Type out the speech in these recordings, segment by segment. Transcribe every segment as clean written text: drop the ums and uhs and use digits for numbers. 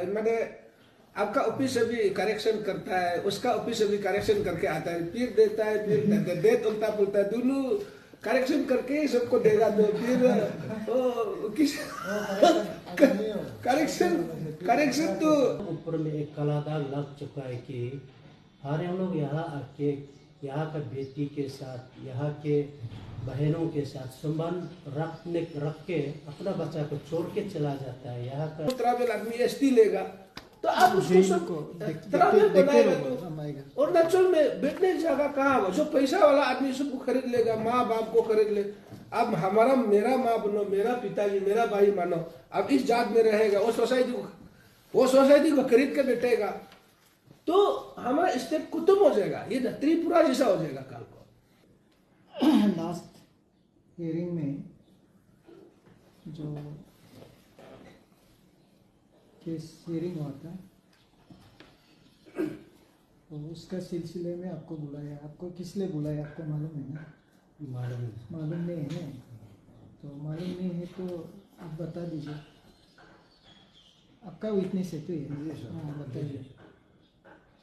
मैंने आपका ऑफिस से भी करेक्शन करता है, उसका ऑफिस से भी करेक्शन करके आता है, फिर देता है, फिर देता उल्टा पुल्टा दोनों करेक्शन करके सबको देगा। तो फिर किस करेक्शन करेक्शन तो ऊपर में एक काला दाग लग चुका है कि हर हम लोग यहाँ आके यहाँ का बेटी के साथ, यहाँ के बहनों के साथ संबंध रख के अपना बच्चा को छोड़ के चला जाता है। यहाँ का ट्रैवल आदमी एसटी लेगा तो आप उसको सब ट्रैवल बनाएगा तो, और नेचुरल में बैठने की जगह कहाँ है? जो पैसा वाला आदमी सबको खरीद लेगा, माँ बाप को खरीद ले। अब हमारा मेरा माँ बनो, मेरा पिताजी, मेरा भाई मानो, अब इस जात में रहेगा, वो सोसाइटी को खरीद के बैठेगा तो हमारा स्टेट खत्म हो जाएगा, ये त्रिपुरा जैसा हो जाएगा कल को। लास्ट हियरिंग में जो केस हियरिंग हुआ था तो उसका सिलसिले में आपको बुलाया। आपको किस लिए बुलाया आपको मालूम है ना? मालूम नहीं है। तो मालूम नहीं है तो आप बता दीजिए, आपका विटनेस है तो ये। हाँ बताइए,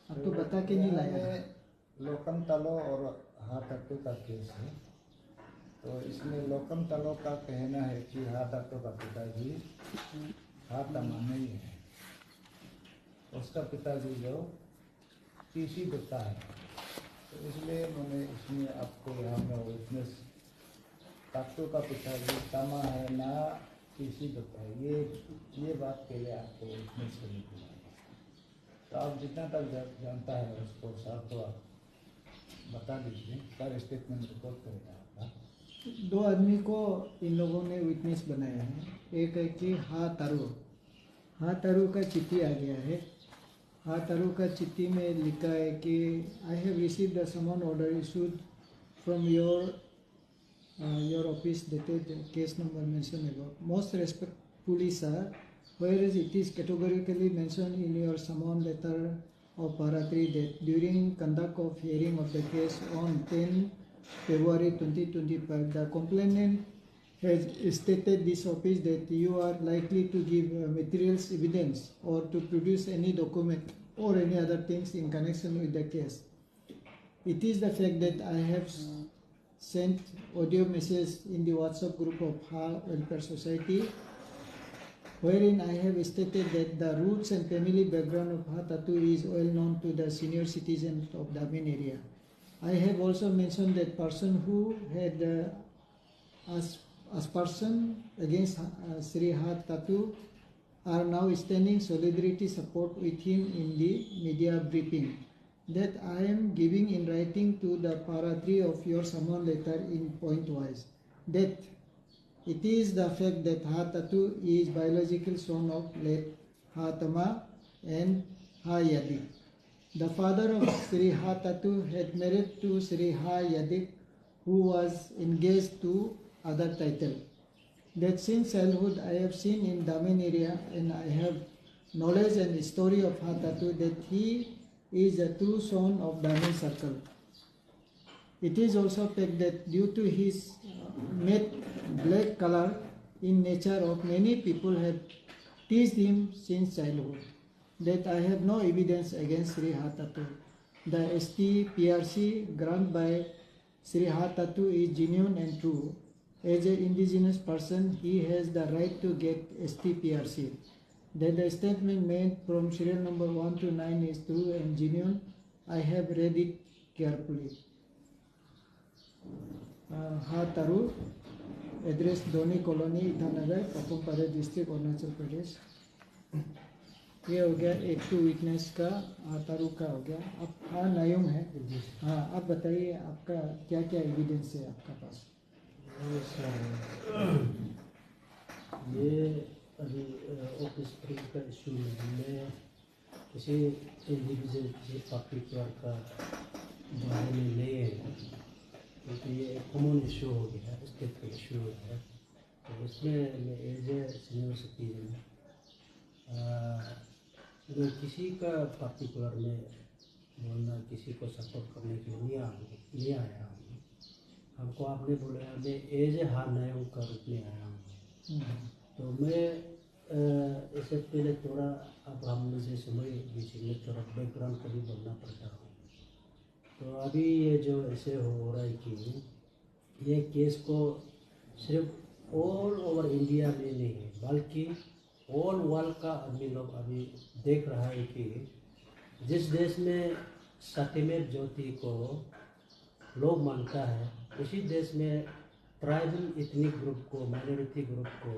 आपको बता के नहीं लाया। लोकम तालो और हाथाटू का केस है। तो इसमें लोकम तालो का कहना है कि हाथाटू का पिताजी हाथमा नहीं है, उसका पिताजी जो टीसी देता है। तो इसलिए मैंने इसमें आपको यहाँ में विटनेस ताटू का पिताजी तामा है ना टीसी देता है, ये बात के लिए आपको विटनेस करने के लिए। तो आप जितना तक जानता है उसको साहब तो आप बता दीजिए, सर स्टेटमेंट रिपोर्ट करेगा आपका। दो आदमी को इन लोगों ने विटनेस बनाया है। एक है कि हाथारू का चिट्ठी आ गया है। हाथारू का चिट्ठी में लिखा है कि I have received the summon order issued from your office dated case number mention above. Most respectfully sir, whereas it is categorically mentioned in your summon letter of Para 3 that during conduct of hearing of the case on 10 February 2025, the complainant has stated this office that you are likely to give materials evidence or to produce any document or any other things in connection with the case. It is the fact that I have sent audio message in the WhatsApp group of Ha Welfare Society, wherein I have stated that the roots and family background of Hatatu is well known to the senior citizens of Damin area. I have also mentioned that person who had aspersion against Sri Hatatu are now standing solidarity support with him in the media briefing that I am giving in writing to the Para 3 of your summon letter in point wise, that it is the fact that Hatatu is biological son of late Hatama and Hayadik. The father of Sri Hatatu had married to Sri Hayadik, who was engaged to other title. That since childhood I have seen in Damin area and I have knowledge and story of Hatatu that he is a true son of Damin circle. It is also fact that due to his matte black color in nature of many people have teased him since childhood, that I have no evidence against Sri Hatatu. The ST-PRC granted by Sri Hatatu is genuine and true. As an indigenous person, he has the right to get ST-PRC. That the statement made from serial number 1 to 9 is true and genuine. I have read it carefully. Hatharu, address Doni Colony, Itanagar, Papumpara district, Arunachal Pradesh. ये हो गया एक to witness का, हाथारू का हो गया। अब हाँ नायुम है। हाँ आप बताइए आपका क्या क्या एविडेंस है आपका पास? ये अभी ऑफिस का इशू में किसी इंडिविजुअल किसी पर्टिकुलर का बारे में नहीं है, क्योंकि ये एक कॉमन इशू हो गया है, स्टेट का इशू है। तो इसमें एज ए सीनियर सिटीजन अगर किसी का पर्टिकुलर में बोलना, किसी को सपोर्ट करने के लिए नहीं आया हूँ। हमको आपने बोला मैं एज ए हार नायक का रूप में आया हूँ। तो मैं इससे पहले थोड़ा अब हम मुझे समय बीच में थोड़ा बैकग्राउंड का भी बोलना पड़ता है। तो अभी ये जो ऐसे हो रहा है कि ये केस को सिर्फ ऑल ओवर इंडिया में नहीं है बल्कि ऑल वर्ल्ड का आदमी लोग अभी देख रहा है कि जिस देश में सत्यमेव ज्योति को लोग मानता है उसी देश में ट्राइबल इथनिक ग्रुप को माइनॉरिटी ग्रुप को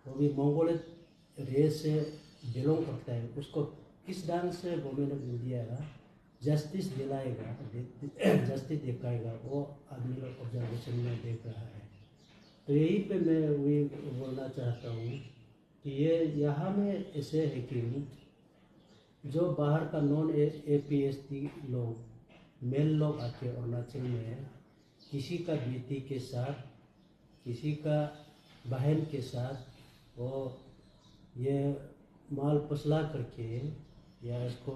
वो भी मंगोलियत रेस से बिलोंग करता है उसको किस ढंग से गवर्नमेंट ऑफ इंडिया जस्टिस दिलाएगा जस्टिस दिखाएगा वो आदमी लोग ऑब्जर्वेशन में देख रहा है। तो यही पे मैं वही बोलना चाहता हूँ कि ये यहाँ में ऐसे है कि जो बाहर का नॉन APST लोग मेल लोग आके अरुणाचल में किसी का बेटी के साथ किसी का बहन के साथ वो ये माल फसला करके या इसको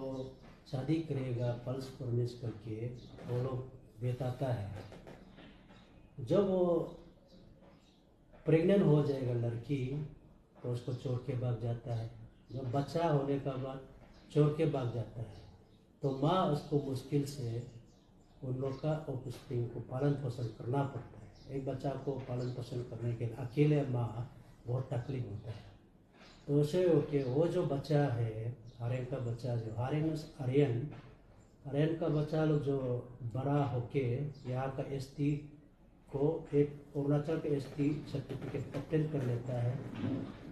शादी करेगा फल्स प्रॉमिस करके वो लोग बेताता है। जब वो प्रेग्नेंट हो जाएगा लड़की तो उसको छोड़ के भाग जाता है। जब बच्चा होने का बाद छोड़ के भाग जाता है तो माँ उसको मुश्किल से उन लोग का ऑफस्प्रिंग को पालन पोषण करना पड़ता है। एक बच्चा को पालन पोषण करने के लिए अकेले माँ बहुत तकलीफ होता है। तो उसे ओके वो जो बच्चा है आर्यन का बच्चा जो आर्यन का बच्चा लोग जो बड़ा होके यहाँ का ST को एक अरुणाचल का ST सर्टिफिकेट ऑब्टेन कर लेता है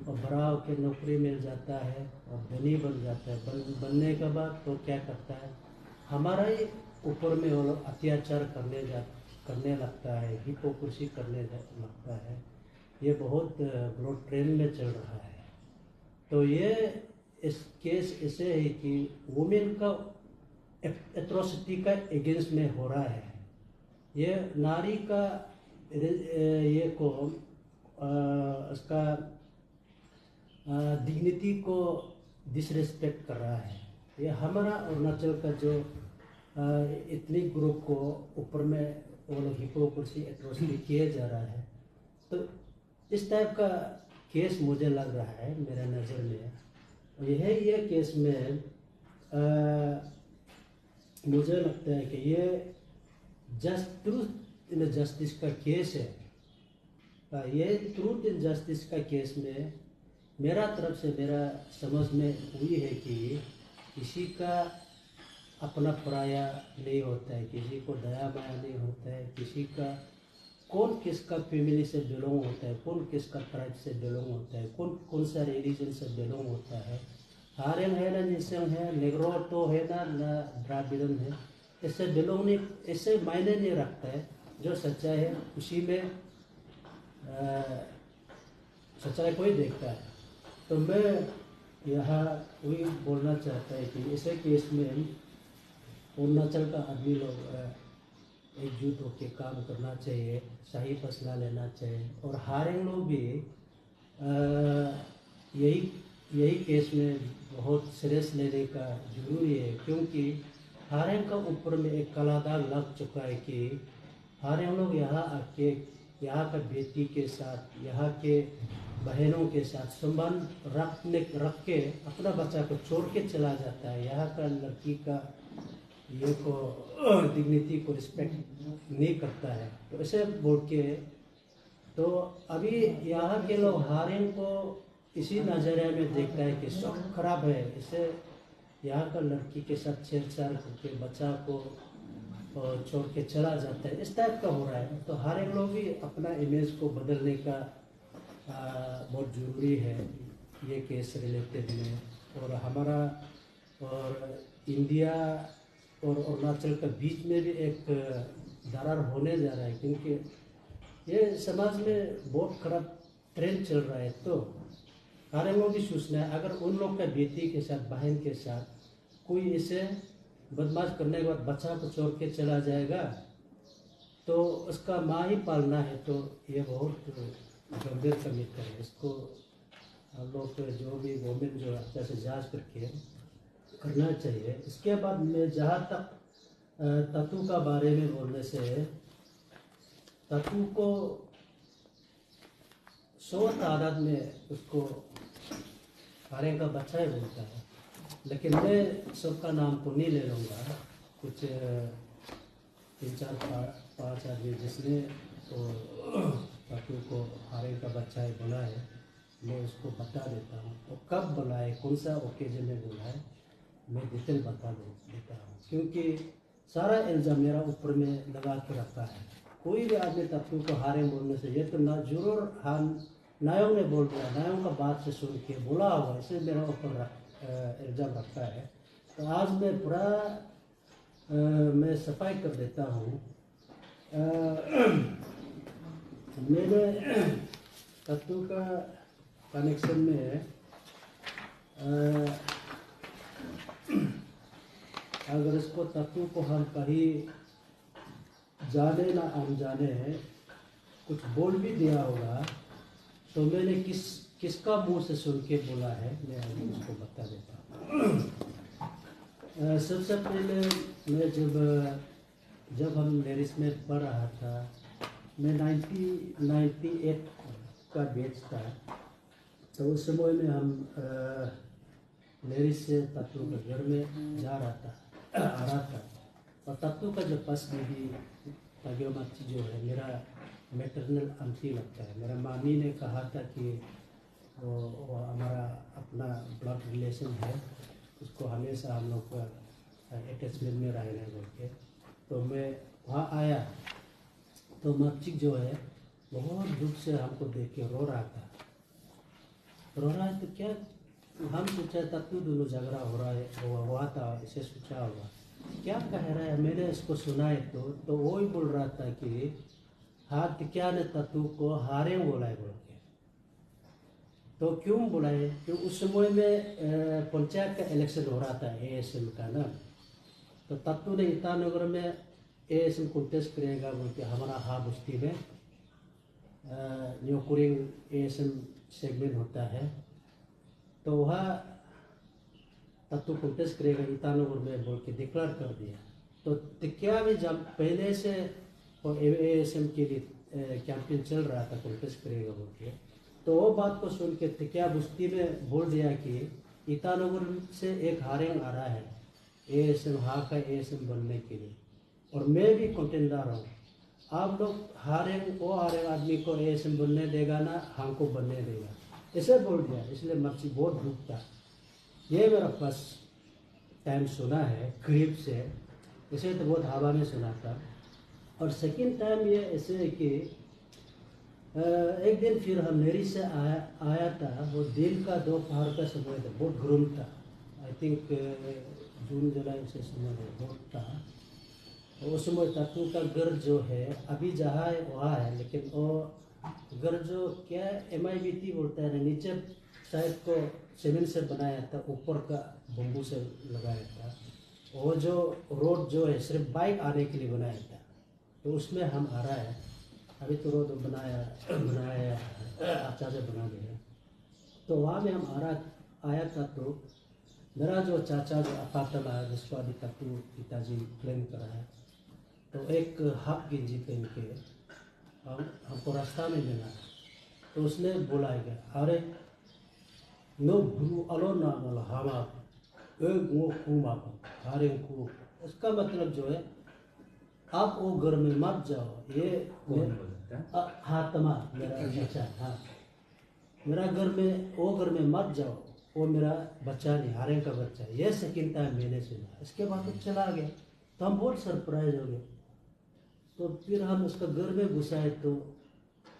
और बड़ा होकर नौकरी मिल जाता है और धनी बन जाता है। बनने के बाद तो क्या करता है हमारा ही ऊपर में वो लोग अत्याचार करने लगता है हिपोक्रेसी करने लगता है। ये बहुत ब्रॉड ट्रेंड में चल रहा है। तो ये इस केस ऐसे है कि वुमेन का एट्रोसिटी का एगेंस्ट में हो रहा है। ये नारी का ये को उसका डिग्निटी को डिसरेस्पेक्ट कर रहा है। ये हमारा अरुणाचल का जो इतनी ग्रुप को ऊपर में वो लोग हिपोक्रेसी एट्रोसिटी किया जा रहा है। तो इस टाइप का केस मुझे लग रहा है मेरा नज़र में ये केस में मुझे लगता है कि ये ट्रूथ इन जस्टिस का केस है। ये ट्रूथ इन जस्टिस का केस में मेरा तरफ से मेरा समझ में हुई है कि किसी का अपना पराया नहीं होता है, किसी को दया माया नहीं होता है, किसी का कौन किसका फैमिली से बिलोंग होता है, कौन किसका ट्राइब से बिलोंग होता है, कौन सा रिलीजन से बिलोंग होता है, आर्यन है ना निसंग है, नेग्रो तो है ना द्राविड़न है, इससे बिलोंग नहीं, इससे मायने नहीं रखता है। जो सच्चाई है उसी में सच्चाई को ही देखता है। तो मैं यहाँ वही बोलना चाहता है कि ऐसे केस में अरुणाचल का आदमी लोग एकजुट होकर काम करना चाहिए, सही फैसला लेना चाहिए। और हारेंग लोग भी यही केस में बहुत सीरियस लेने का जरूरी है, क्योंकि हारेंग का ऊपर में एक काला दाग लग चुका है कि हारेंग लोग यहाँ आके यहाँ का बेटी के साथ, यहाँ के बहनों के साथ संबंध रख के अपना बच्चा को छोड़ के चला जाता है। यहाँ का लड़की का ये को डिग्निटी को रिस्पेक्ट नहीं करता है। तो ऐसे बोल के तो अभी यहाँ के लोग हारेंग को इसी नज़रिए में देखता है कि सब खराब है, इसे यहाँ का लड़की के साथ छेड़छाड़ करके बच्चा को छोड़ के चला जाता है, इस टाइप का हो रहा है। तो हारेंग लोग भी अपना इमेज को बदलने का बहुत ज़रूरी है ये केस रिलेटेड में। और हमारा और इंडिया और अरुणाचल के बीच में भी एक दरार होने जा रहा है, क्योंकि ये समाज में बहुत खराब ट्रेंड चल रहा है। तो हारेंग लोग भी सोचना है, अगर उन लोग का बेटी के साथ, बहन के साथ कोई इसे बदमाश करने के बाद बच्चा को छोड़ के चला जाएगा तो उसका माँ ही पालना है, तो ये बहुत गंभीर कमिट है। इसको हम लोग जो भी गवर्नमेंट जो अच्छे से जांच करके करना चाहिए। इसके बाद में जहाँ तक तत्व का बारे में बोलने से, तत्व को 100 तादाद में उसको हारे का बच्चा ही बोलता है, लेकिन मैं सबका नाम तो नहीं ले लूँगा। कुछ 3-4-5 आदमी जिसने तो ताकू को हारे का बच्चा ही बोला है, मैं उसको बता देता हूँ। वो कब बोला है, कौन सा ओकेजन में बोला है, मैं डिटेल बता देता हूँ। क्योंकि सारा इल्ज़ाम मेरा ऊपर में लगा के रखा है। कोई भी आदमी ताकू को हारे बोलने से, ये तो ना जरूर हाँ नायों ने बोल दिया, नायों का बात से सुन के बोला होगा, इसे मेरा ऊपर इल्ज़ाम रखा है। तो आज मैं पूरा मैं सफाई कर देता हूँ। मेरे तत्व का कनेक्शन में अगर इसको तत्व को हम कहीं जाने ना अनजाने कुछ बोल भी दिया होगा, तो मैंने किसका मुंह से सुन के बोला है, मैं अभी उसको बता देता हूँ। सबसे पहले मैं जब हम नेरिस में पढ़ रहा था, मैं 1998 का बैच था। तो उस समय में हम नेरिस से तत्व के घर में आ रहा था। और तत्व का जो पास भी ताग्योमाची जो है मेरा मैटरनल आंटी लगता है। मेरा मामी ने कहा था कि वो हमारा अपना ब्लड रिलेशन है, उसको हमेशा हम लोग का अटैचमेंट में रहने बोल के। तो मैं वहाँ आया तो मच्चिक जो है बहुत दुख से हमको देख के रो रहा है। तो क्या हम सोचा तत्व दोनों झगड़ा हो रहा है हुआ था, इसे सोचा होगा क्या कह रहा है। मैंने इसको सुना है तो वो ही बोल रहा था कि हाँ क्या ने तत्व को हारे बोला है बोल के। तो क्यों बोला है कि उस समय में पंचायत का इलेक्शन हो रहा था एएसएम का ना। तो तत्व ने ईटानगर में एएसएम कंटेस्ट करेगा बोल के हमारा हाँ बस्ती में न्योकुरिंग एएसएम सेगमेंट होता है। तो वह तत्व कंटेस्ट करेगा ईटानगर में बोल के डिक्लेयर कर दिया। तो क्या भी जब पहले से एएसएम के लिए कैंपेन चल रहा था कंटेस्ट करेगा बोल के, तो वो बात को सुन के क्या बस्ती में बोल दिया कि ईटानगर से एक हारेंग आ रहा है एएसएम हाँ का एएसएम बनने के लिए, और मैं भी कंटेंडर हूँ। आप लोग वो हारेंग आदमी को एएसएम बनने देगा ना, हमको बनने देगा, ऐसे बोल दिया। इसलिए मर्ची बहुत दुख था। ये मेरा फर्स्ट टाइम सुना है करीब से, इसे तो बहुत हवा में सुना था। और सेकंड टाइम ये ऐसे है कि एक दिन फिर हम नेरी से आया था। वो दिन का दोपहर का समय था, बहुत गर्म था। आई थिंक जून जुलाई से समय बहुत था। उस समय तत्व का घर जो है अभी जहाँ है वहाँ है, लेकिन वो घर जो क्या MIBT बोलता है, नीचे साइड को सीमेंट से बनाया था, ऊपर का बम्बू से लगाया था। वो जो रोड जो है सिर्फ बाइक आने के लिए बनाया था, तो उसमें हम आ रहा है। अभी तो रोड बनाया अच्छा से बना दिया। तो वहाँ में हम आया था। तो मेरा जो चाचा जो अपातला है जिसको अभी तक पिताजी क्लेम करा है, तो एक हाफ गिंजी पहन के हमको रास्ता में मिला। तो उसने बोला है अरे नो गुरु अलो ना बोला हम वो खूम आप हारे खूब। उसका मतलब जो है आप वो घर में मत जाओ। ये हाँ तमा मेरा चाचा, हाँ मेरा घर में वो घर में मत जाओ, वो मेरा बच्चा नहीं हारे का बच्चा है। ये सेकंड टाइम मैंने सुना। इसके बाद वो चला गया तो हम बहुत सरप्राइज हो गए। तो फिर हम उसका घर में घुसाए तो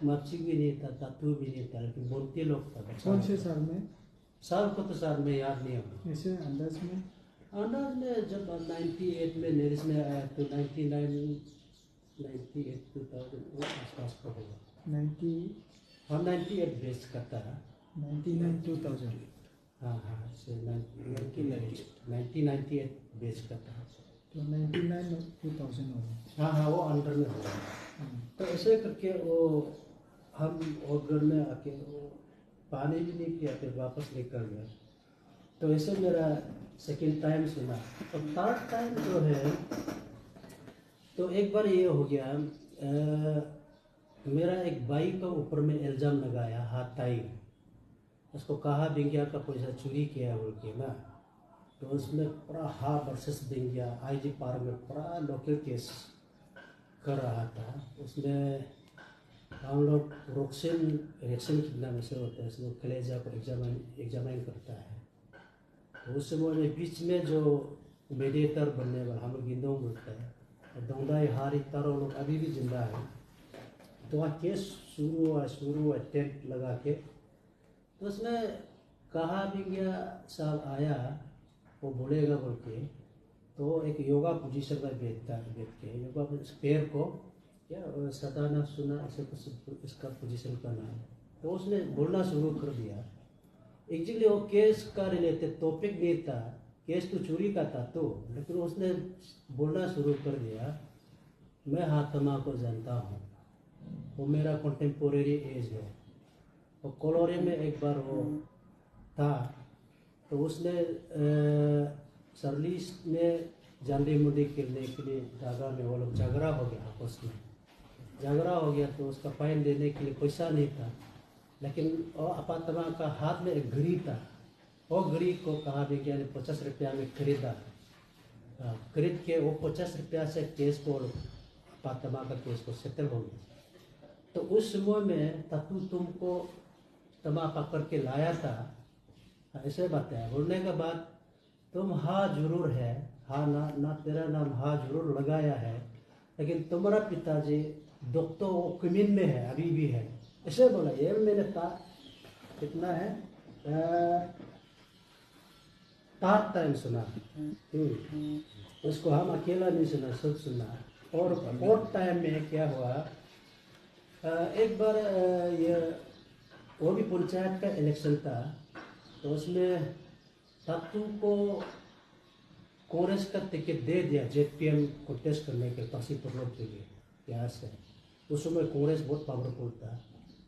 मच्छी भी नहीं था, तत्व भी नहीं था, लेकिन बोलते लोग था। कौन से साल में? साल को तो साल में याद नहीं होगा। ऐसे अंदाज में जब 98 में नेरिस में आया तो 99 98 2000 आसपास का होगा। 98 बेस करता है 99 2000। हाँ से 1998 बेस करता है। तो 99 2000 होगा। हाँ वो अंडर में होगा। तो ऐसे करके वो हम वो घर में आके वो पानी भी नहीं किया, फिर वापस निकल गया। तो ऐसे मेरा सेकंड टाइम सुना। और थर्ड टाइम जो है तो एक बार ये हो गया, मेरा एक भाई का ऊपर में इल्ज़ाम लगाया हाथाई। उसको कहा बिंगिया का पैसा चोरी किया बोल के ना, तो उसमें पूरा हा वर्सेस बिंगिया IG पार्क में पूरा लोकल केस कर रहा था। उसमें हम लोग रिएक्शन कितना में से होता है, उसमें कलेजा को एग्जामिन करता है। तो उस समय में बीच में जो मेडिएटर बनने वाला हम लोग गिंदों बोलते हैं, दोंदाई हारी तारो लोग अभी भी जिंदा है। तो वहाँ केस शुरू हुआ टेंट लगा के। तो उसमें कहा भी गया साहब आया, वो बोलेगा बोल के, तो एक योगा पोजीशन में बैठ के योगा पैर को क्या सताना सुना ऐसे कुछ इसका पोजीशन का नाम। तो उसने बोलना शुरू कर दिया। एक्चुअली वो केस का रिलेटेड टॉपिक नहीं था, केस तो चोरी का था तो, लेकिन उसने बोलना शुरू कर दिया, मैं हातमा को जानता हूँ, वो मेरा कंटेम्पोरेरी एज है। और कोलोरे में एक बार वो था, तो उसने सरलीस में जानडी मुंडी खेलने के लिए जागा में वो लोग झगड़ा हो गया, आपस में झगड़ा हो गया। तो उसका फाइन देने के लिए पैसा नहीं था, लेकिन वो अपातमा का हाथ में एक घड़ी था। वो घड़ी को कहा भी गया 50 रुपया में खरीदा, खरीद के वो 50 रुपया से केस को अपातमा का केस को सेटल हो गया। तो उस समय में तत्व तुमको तमा पकड़ के लाया था, ऐसे बताया। बोलने के बाद तुम हाँ जरूर है, हाँ ना तेरा नाम हाँ जरूर लगाया है, लेकिन तुम्हारा पिताजी डॉक्टर वो क्रिमिन में है, अभी भी है, ऐसे बोला। ये मैंने कितना है 3 टाइम सुना। उसको हम अकेला नहीं सुना, सब सुना। और 4th टाइम में क्या हुआ, एक बार ये वो भी पंचायत का इलेक्शन था, तो उसमें तत्तू को कांग्रेस का टिकट दे दिया JPM कोटेस्ट करने के पासीपुर के लिए यहाँ से। उस समय कांग्रेस बहुत पावरफुल था,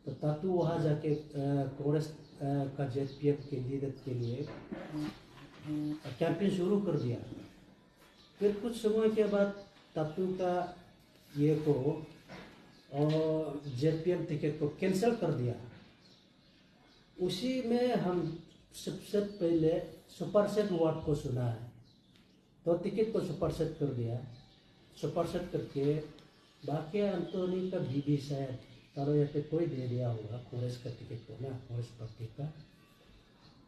तो तत्तू वहाँ जाके कांग्रेस का JPM के लीडर के लिए कैंपेन शुरू कर दिया। फिर कुछ समय के बाद तत्तू का ये को और JPM टिकट को कैंसिल कर दिया। उसी में हम सबसे पहले सुपरसेट वार्ड को सुना है, तो टिकट को सुपरसेट कर दिया। सुपरसेट करके बाकी अंतोनी का बीबी शायद तारो यहाँ पे कोई दे दिया होगा कांग्रेस का टिकट को ना, कांग्रेस पार्टी का।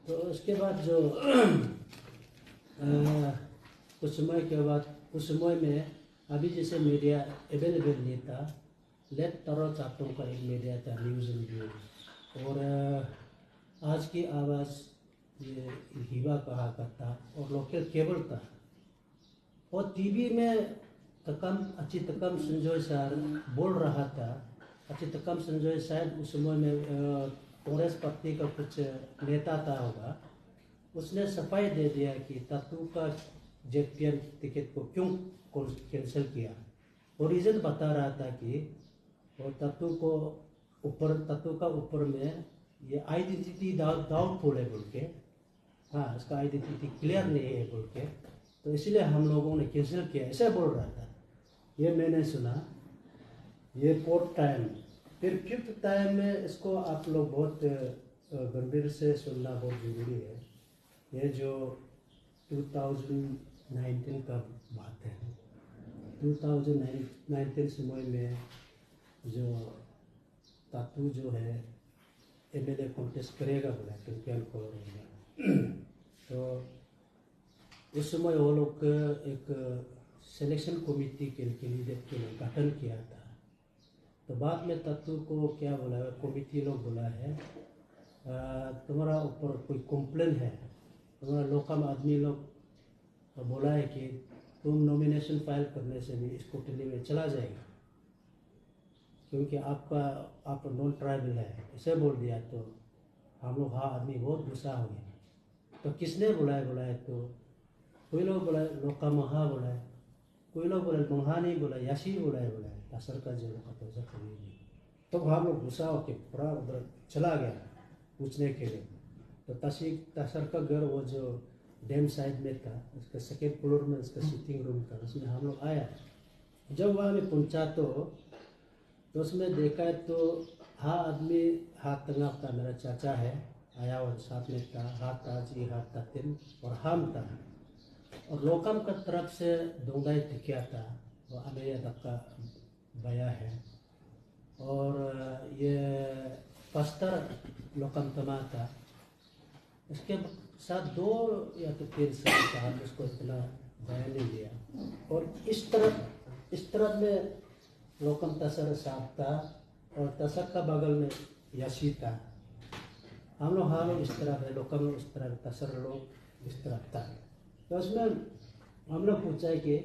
तो उसके बाद जो कुछ समय के बाद, उस समय में अभी जैसे मीडिया अवेलेबल नहीं था, लेट तारो चाटों का एक मीडिया था, न्यूज़ एंड व्यूज़, और आज की आवाज़ ये हिवा कहा करता, और लोकल केबल था। और टीवी में अच्छी तकम संजय सर बोल रहा था। अच्छी तकम संजय शायद उस समय में कांग्रेस पार्टी का कुछ नेता था होगा, उसने सफाई दे दिया कि तत्तू का JPM टिकट को क्यों कैंसिल किया। और रीज़न बता रहा था कि और तत्तू का ऊपर में ये आइडेंटिटी डाउटफुल है बोल के, हाँ इसका आइडेंटिटी क्लियर नहीं है बोल के, तो इसलिए हम लोगों ने कैंसिल किया, ऐसा बोल रहा था। ये मैंने सुना, ये 4th टाइम। फिर 5th टाइम में इसको आप लोग बहुत गंभीर से सुनना बहुत ज़रूरी है। ये जो 2019 का बात है, 2019 समय में जो तातू जो है MLA कॉन्टेस्ट करेगा बोला कैंपियन को। तो उस समय वो लोग एक सिलेक्शन कमेटी के लिए गठन किया था। तो बाद में तत्तू को क्या बोला है, कमेटी लोग बोला है तुम्हारा ऊपर कोई कंप्लेन है, तुम्हारा लोकल आदमी लोग बोला है कि तुम नॉमिनेशन फाइल करने से भी स्क्रूटनी में चला जाएगा, क्योंकि आप नॉन ट्राइबल है, ऐसे बोल दिया। तो हम लोग हाँ आदमी बहुत गुस्सा हो गया। तो किसने बुलाया तो कोई लोग बोला लोका महा बोला, कोई लोग बोला महा नहीं बोला, याशी बोला असर का जो तो तो हम लोग गुस्सा होकर पूरा उधर चला गया पूछने के लिए। तो तसर का घर वो जो डैम साइड में था, उसका 2nd फ्लोर में उसका सिटिंग रूम था, उसमें हम लोग आया। जब वहाँ में पहुँचा तो उसमें देखा तो हाँ आदमी हाथ तंगा था, मेरा चाचा है, आया और साथ में था हाथ जी हाथ तीन और हम था और लोकम का तरफ से दोंगाई टिकिया था वो अमेरिया तक का बया है और ये पस्तर लोकम तमा था। इसके साथ 2 या तो 3 साल का हम उसको इतना बया नहीं लिया और इस तरफ में लोकम तसर साहब था और तसर का बगल में याशी था। हम लोग हाँ लोग इस तरफ है लोकम लोग इस तरफ तसर लोग इस तरफ था। तो उसमें हम लोग पूछा है कि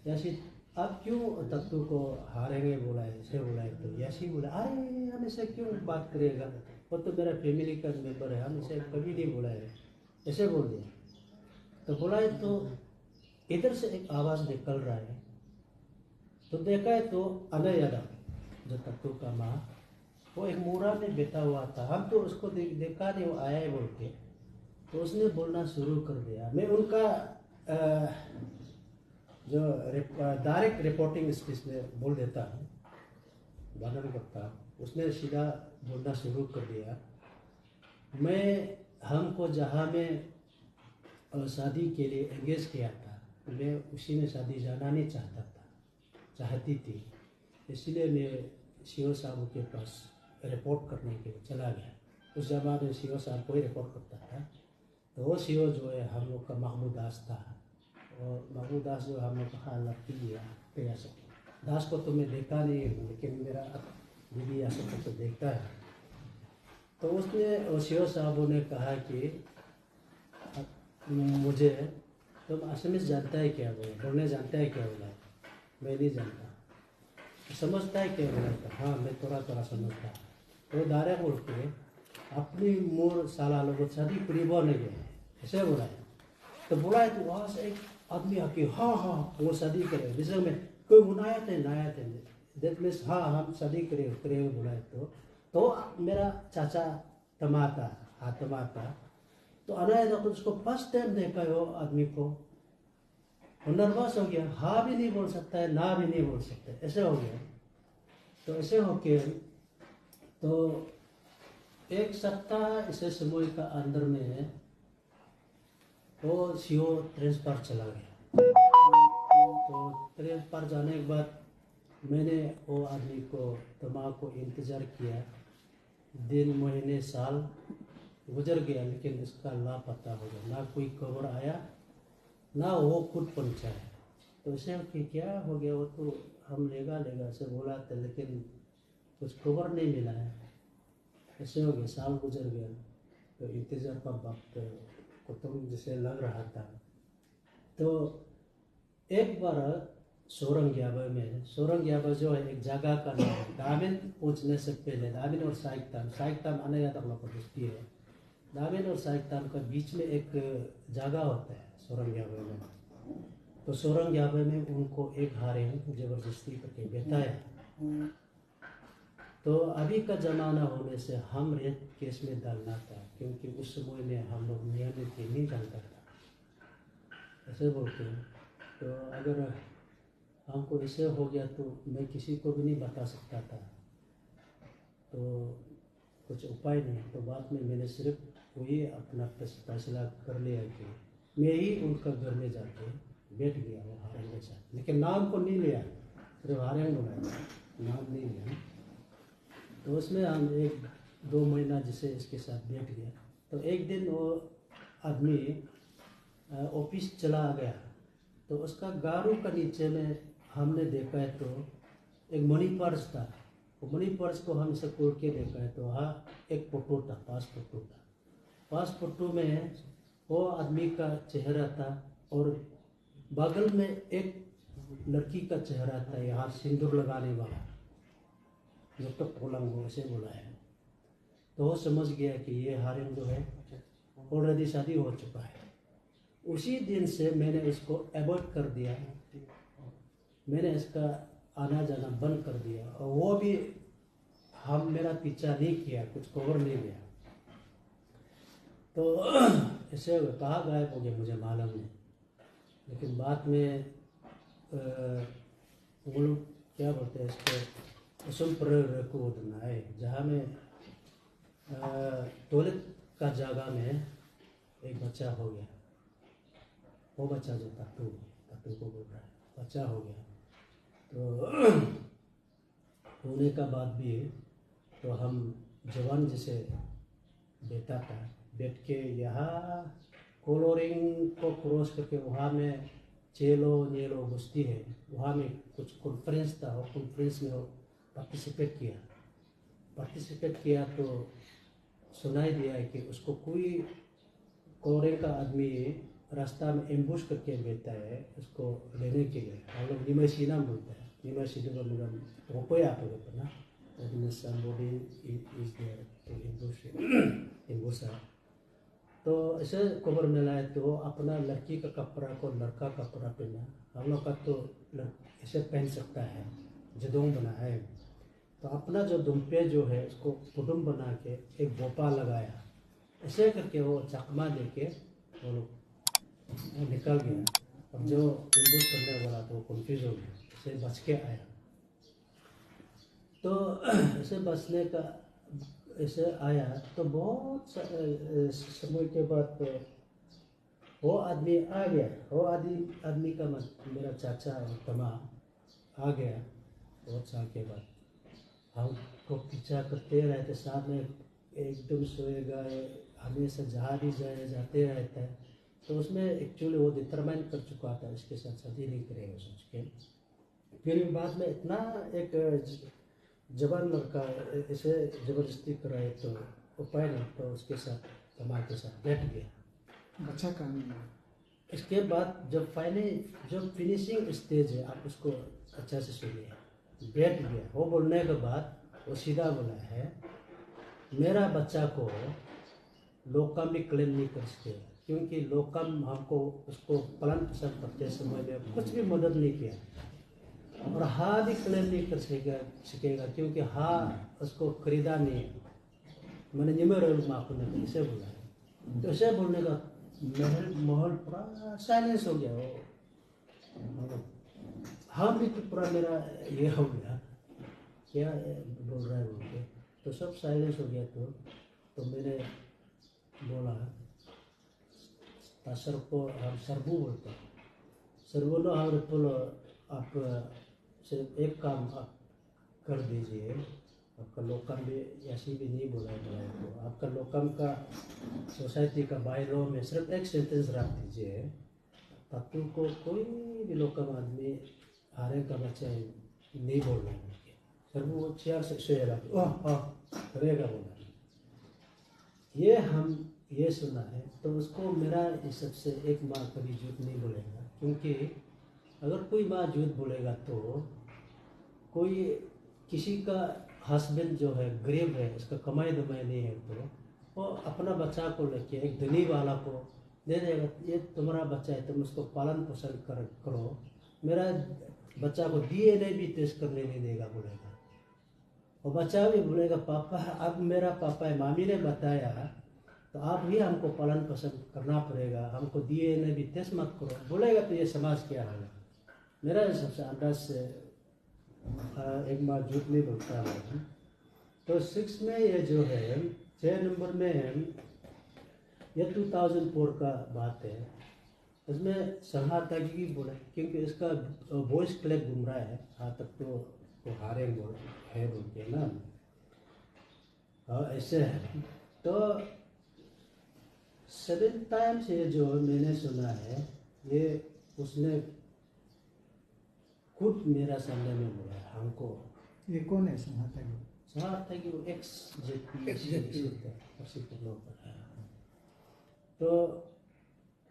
याशी आप क्यों तत्व को हारेंगे बोला है ऐसे बोला है। तो याशी बोला अरे हम इसे क्यों बात करेगा वो तो मेरा फैमिली का मेंबर है हम इसे कभी नहीं बोला है ऐसे बोल दिया। तो बोला है तो इधर से एक आवाज़ निकल रहा है तो देखा है तो अनय यादव जो तत्व का माँ वो एक मोरा में बैठा हुआ था। हम तो उसको देखा नहीं वो आया है बोल के तो उसने बोलना शुरू कर दिया। मैं उनका जो डायरेक्ट रिपोर्टिंग स्पीच में बोल देता हूँ वर्णन करता उसने सीधा बोलना शुरू कर दिया। मैं हमको जहाँ में शादी के लिए एंगेज किया था मैं उसी में शादी जाना नहीं चाहती थी इसलिए मैं सीओ साहब के पास रिपोर्ट करने के लिए चला गया। उस जमाने में सीओ साहब को ही रिपोर्ट करता था। तो वो सीओ जो है हम लोग का महमूद दास था और महमूद दास जो हम लोग का हाँ लगती है दास को तो मैं देखा नहीं हूँ लेकिन मेरा दीदी या सब तो देखता है। तो उसने सीओ साहब ने कहा कि मुझे तुम असमीज जानता है क्या बोलने जानता है क्या बोला। मैं नहीं जानता समझता है क्या बोला। था हाँ मैं थोड़ा समझता। तो दारे बोल के अपनी मोर साला लोग शादी करीबा नहीं गए ऐसे बोला है। तो बोला है तो वहाँ से एक आदमी आके हाँ वो शादी करे जैसे में कोई बुनाया थे दैट मीन्स हाँ हम शादी करे बोला है। तो मेरा चाचा तमाता तो अनाया तो उसको फर्स्ट टाइम देखा है वो आदमी को नर्वस हो गया। हाँ भी नहीं बोल सकता है ना भी नहीं बोल सकता ऐसे हो गया। तो ऐसे होके तो एक सप्ताह इसे समय का अंदर में वो सीओ ट्रांसफर चला गया। तो ट्रांसफर जाने के बाद मैंने वो आदमी को तमाम को इंतज़ार किया। दिन महीने साल गुजर गया लेकिन इसका लापता हो गया। ना कोई खबर आया ना वो खुद पहुंचा है। तो इसे कि क्या हो गया वो तो हम लेगा से बोला था लेकिन कुछ खबर नहीं मिला है। ऐसे हो गया साल गुजर गया। तो इंतज़ार का वक्त को तो जैसे लग रहा था। तो एक बार सोरंग याबा जो है एक जगह का नाम है। दामिन पूछने से पहले दामिन और साइकताम आने या तक लोग दोस्ती है। दामिन और साइकताम का बीच में एक जगह होता है सोरंग याबा में। तो सोरंग याबा में उनको एक हारे जबरदस्ती करके बैठाया। तो अभी का ज़माना होने से हम रेप केस में डालना था क्योंकि उस समय में हम लोग नियमित नहीं जानता था ऐसे बोलते हैं। तो अगर हमको ऐसे हो गया तो मैं किसी को भी नहीं बता सकता था। तो कुछ उपाय नहीं। तो बाद में मैंने सिर्फ वही अपना फैसला कर लिया कि मैं ही उनका घर में जाके बैठ गया वो हारेंग के साथ। लेकिन नाम को नहीं लिया सिर्फ हारेंग बुलाया नाम नहीं लिया। तो उसमें हम 1-2 महीना जिसे इसके साथ बैठ गया। तो एक दिन वो आदमी ऑफिस चला गया। तो उसका गारू का नीचे में हमने देखा है तो एक मनी पर्स था। वो मनी पर्स को हम इसे खोल के देखा है तो हाँ एक फोटो था पास फोटो में वो आदमी का चेहरा था और बगल में एक लड़की का चेहरा था यहाँ सिंदूर लगाने वाला जो तो पोलंग हो ऐसे बोला है। तो वो समझ गया कि ये हारिम जो है ऑलरेडी शादी हो चुका है। उसी दिन से मैंने इसको अवॉइड कर दिया। मैंने इसका आना जाना बंद कर दिया और वो भी हम मेरा पीछा नहीं किया कुछ कवर नहीं लिया। तो ऐसे कहाँ गायब हो गया मुझे मालूम नहीं। लेकिन बाद में वो लोग क्या बोलते हैं इसको उसम पर है जहाँ में टॉयलेट का जगह में एक बच्चा हो गया। वो बच्चा जो तत्तू को बोल रहा है, बच्चा हो गया। तो होने का बाद भी तो हम जवान जैसे बेटा था, बैठ के यहाँ कोलोरिंग को क्रॉस करके वहाँ में चेलो नेलो बस्ती है, वहाँ में कुछ कॉन्फ्रेंस था। और कॉन्फ्रेंस में वो पार्टिसिपेट किया तो सुनाई दिया कि उसको कोई कोलोरिंग का आदमी रास्ता में एम्बुश करके बैठा है उसको लेने के लिए। हम लोग निमसीना बोलते हैं, निमसीना मतलब वो कोई आप लोग ना somebody is there to ambush है। तो ऐसे खबर मिला है तो अपना लड़की का कपड़ा को लड़का कपड़ा पहना, हम लोग का तो ऐसे पहन सकता है, जदों बना है। तो अपना जो दुम्पे जो है उसको कुटुम बना के एक बोपा लगाया, ऐसे करके वो चकमा दे के वो लोग निकल गया। अब जो एम्बुश करने वाला तो कंफ्यूज हो गया, ऐसे बच के आया। तो ऐसे बचने का ऐसे आया तो बहुत समय के बाद तो वो आदमी आ गया। वो आदमी का मेरा चाचा तमा आ गया। बहुत साल के बाद हम को पीछा करते रहते, साथ में एकदम सोएगा, हमेशा जहाँ भी जाते रहता है। तो उसमें एक्चुअली वो डिटरमाइन कर चुका था इसके साथ शादी नहीं करेगा सोच के। फिर बाद में इतना एक जवान लड़का ऐसे जबरदस्ती कराए तो उपाय नहीं, तो उसके साथ तमा के साथ बैठ गया। अच्छा काम है। इसके बाद जब फिनिशिंग स्टेज है, आप उसको अच्छा से सुनिए। बैठ गया, वो बोलने के बाद वो सीधा बोला है, मेरा बच्चा को लोकम भी क्लेम नहीं कर सकेगा, क्योंकि लोकम हमको उसको पालन पोषण करते समय में कुछ भी मदद नहीं किया। और हाँ भी क्लेम नहीं कर सकेगा क्योंकि हाँ उसको खरीदा नहीं। मैंने निमर माफ ने इसे बोला है। तो इसे बोलने का माहौल पूरा साइलेंस हो गया। वो हाँ भी तो पूरा मेरा ये हो गया, क्या बोल रहा है उनके, तो सब साइलेंस हो गया। तो मैंने बोला सर को हम सरबू बोलते हैं, सरबू लो हम बोलो आप सिर्फ एक काम आप कर दीजिए, आपका लोकम भी ऐसी भी नहीं बोला है तो आपका लोकम का सोसाइटी का बाय लॉ में सिर्फ एक सेंटेंस रख दीजिए, तत्तू को कोई भी लोकम आदमी हारे का बच्चा नहीं बोलना है। सर वो चेयर से सोएगा करेगा बोला। ये सुना है तो उसको मेरा इस सबसे एक माँ कभी झूठ नहीं बोलेगा, क्योंकि अगर कोई माँ झूठ बोलेगा तो कोई किसी का हस्बैंड जो है गरीब है, उसका कमाई दमाई नहीं है, तो वो अपना बच्चा को लेके एक धनी वाला को दे देगा, ये तुम्हारा बच्चा है तुम उसको पालन पोषण करो, मेरा बच्चा को DNA भी टेस्ट करने नहीं देगा बोलेगा। और बच्चा भी बोलेगा पापा अब मेरा पापा है, मामी ने बताया तो आप भी हमको पालन पोषण करना पड़ेगा, हमको DNA भी टेस्ट मत करो बोलेगा। तो ये समाज क्या है? मेरा सबसे अंदाज से एक बार झूठ नहीं बोलता है। तो 6 में ये जो है 6 नंबर में ये 2004 का बात है। इसमें संहातगी बोला क्योंकि इसका वॉइस क्लिप घूम रहा है, हाँ तक तो हारे है बोलते ना। हाँ ऐसे है। तो 7 टाइम्स ये जो मैंने सुना है ये उसने खुद मेरा सामने में बोला है हमको। ये कौन है संहातगी? संहातगी वो XJP तो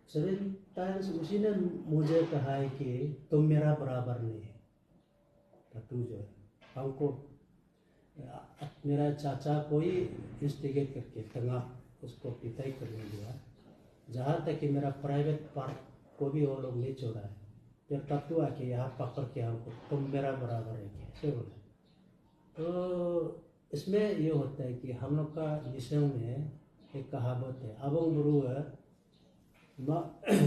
7 टाइम्स उसी ने मुझे कहा है कि तुम मेरा बराबर नहीं है। तो तू जो है हमको मेरा चाचा को ही इंस्टिगेट करके तंगा उसको पिटाई करने दिया, जहाँ तक कि मेरा प्राइवेट पार्ट को भी वो लोग नहीं छोड़ा है। फिर तत्तू आके यहाँ पकड़ के हमको तुम मेरा बराबर है ऐसे बोला। तो इसमें ये होता है कि हम लोग का विषय में एक कहावत है, अबंग बुरु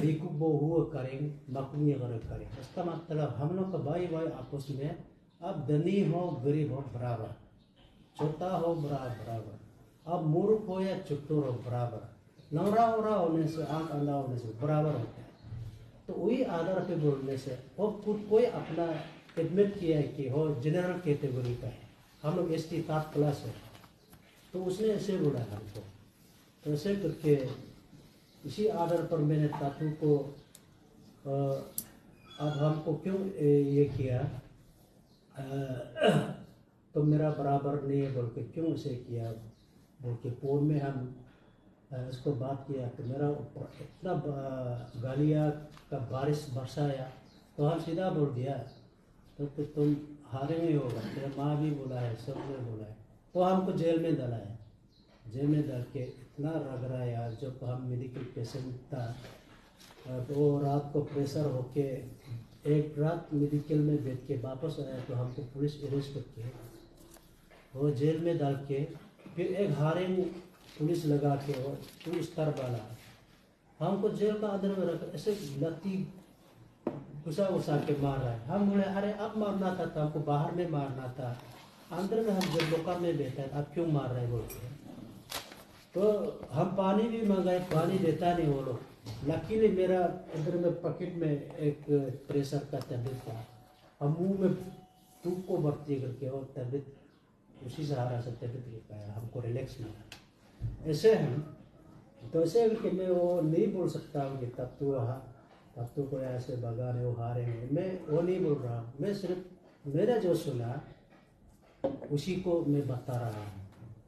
रिकुबो हुआ करें मकुनी करें। इसका मतलब हम लोग का भाई आपस में, अब धनी हो गरीब हो बराबर, छोटा हो बड़ा बराबर, अब मूर्ख हो या चुट्टू हो बराबर, नवरा ओरा होने से आंख अंधा होने से बराबर होता है। तो वही आधार पे बोलने से वो खुद कोई अपना एडमिट किया है कि वो जनरल कैटेगरी का है, हम लोग ST 3rd क्लास है, तो उसने ऐसे बोला हमको। तो ऐसे करके इसी आधार पर मैंने तातू को अब हमको क्यों ये किया, तो मेरा बराबर नहीं है बोल के क्यों ऐसे किया बोल के फोन में हम उसको बात किया। तो मेरा ऊपर इतना गालियाँ का बारिश बरसाया, तो हम सीधा बोल दिया तो तुम हारेंगे होगा, तेरा माँ भी बोला है, सब ने बोला है। तो हमको जेल में डाला है, जेल में डाल के इतना रगड़ाया। जब हम मेडिकल पेशेंट था तो रात को प्रेशर होके एक रात मेडिकल में बैठ के वापस आया, तो हमको पुलिस अरेस्ट करके वो जेल में डाल के फिर एक हारेंग पुलिस लगा के और पुलिस कर वाला हमको जेल का अंदर में रख ऐसे लत्ती घुसा घुसा के मार रहा है। हम बोले अरे अब मारना था तो हमको बाहर में मारना था, अंदर में हम जब लोका में बैठा है अब क्यों मार रहे बोल के। तो हम पानी भी मंगाए, पानी देता नहीं वो लोग। लकीली मेरा अंदर में पॉकेट में एक प्रेशर का टैबलेट था, हम मुंह में धूप को भर्ती करके और टैबलेट उसी सहारा से टैबलेट लिखाया, हमको रिलैक्स मिला। ऐसे हम तो ऐसे कि मैं वो नहीं बोल सकता हूँ कि तब तो कोई ऐसे भगा रहे हो हारे हैं, मैं वो नहीं बोल रहा हूँ। मैं सिर्फ मैंने जो सुना उसी को मैं बता रहा हूँ,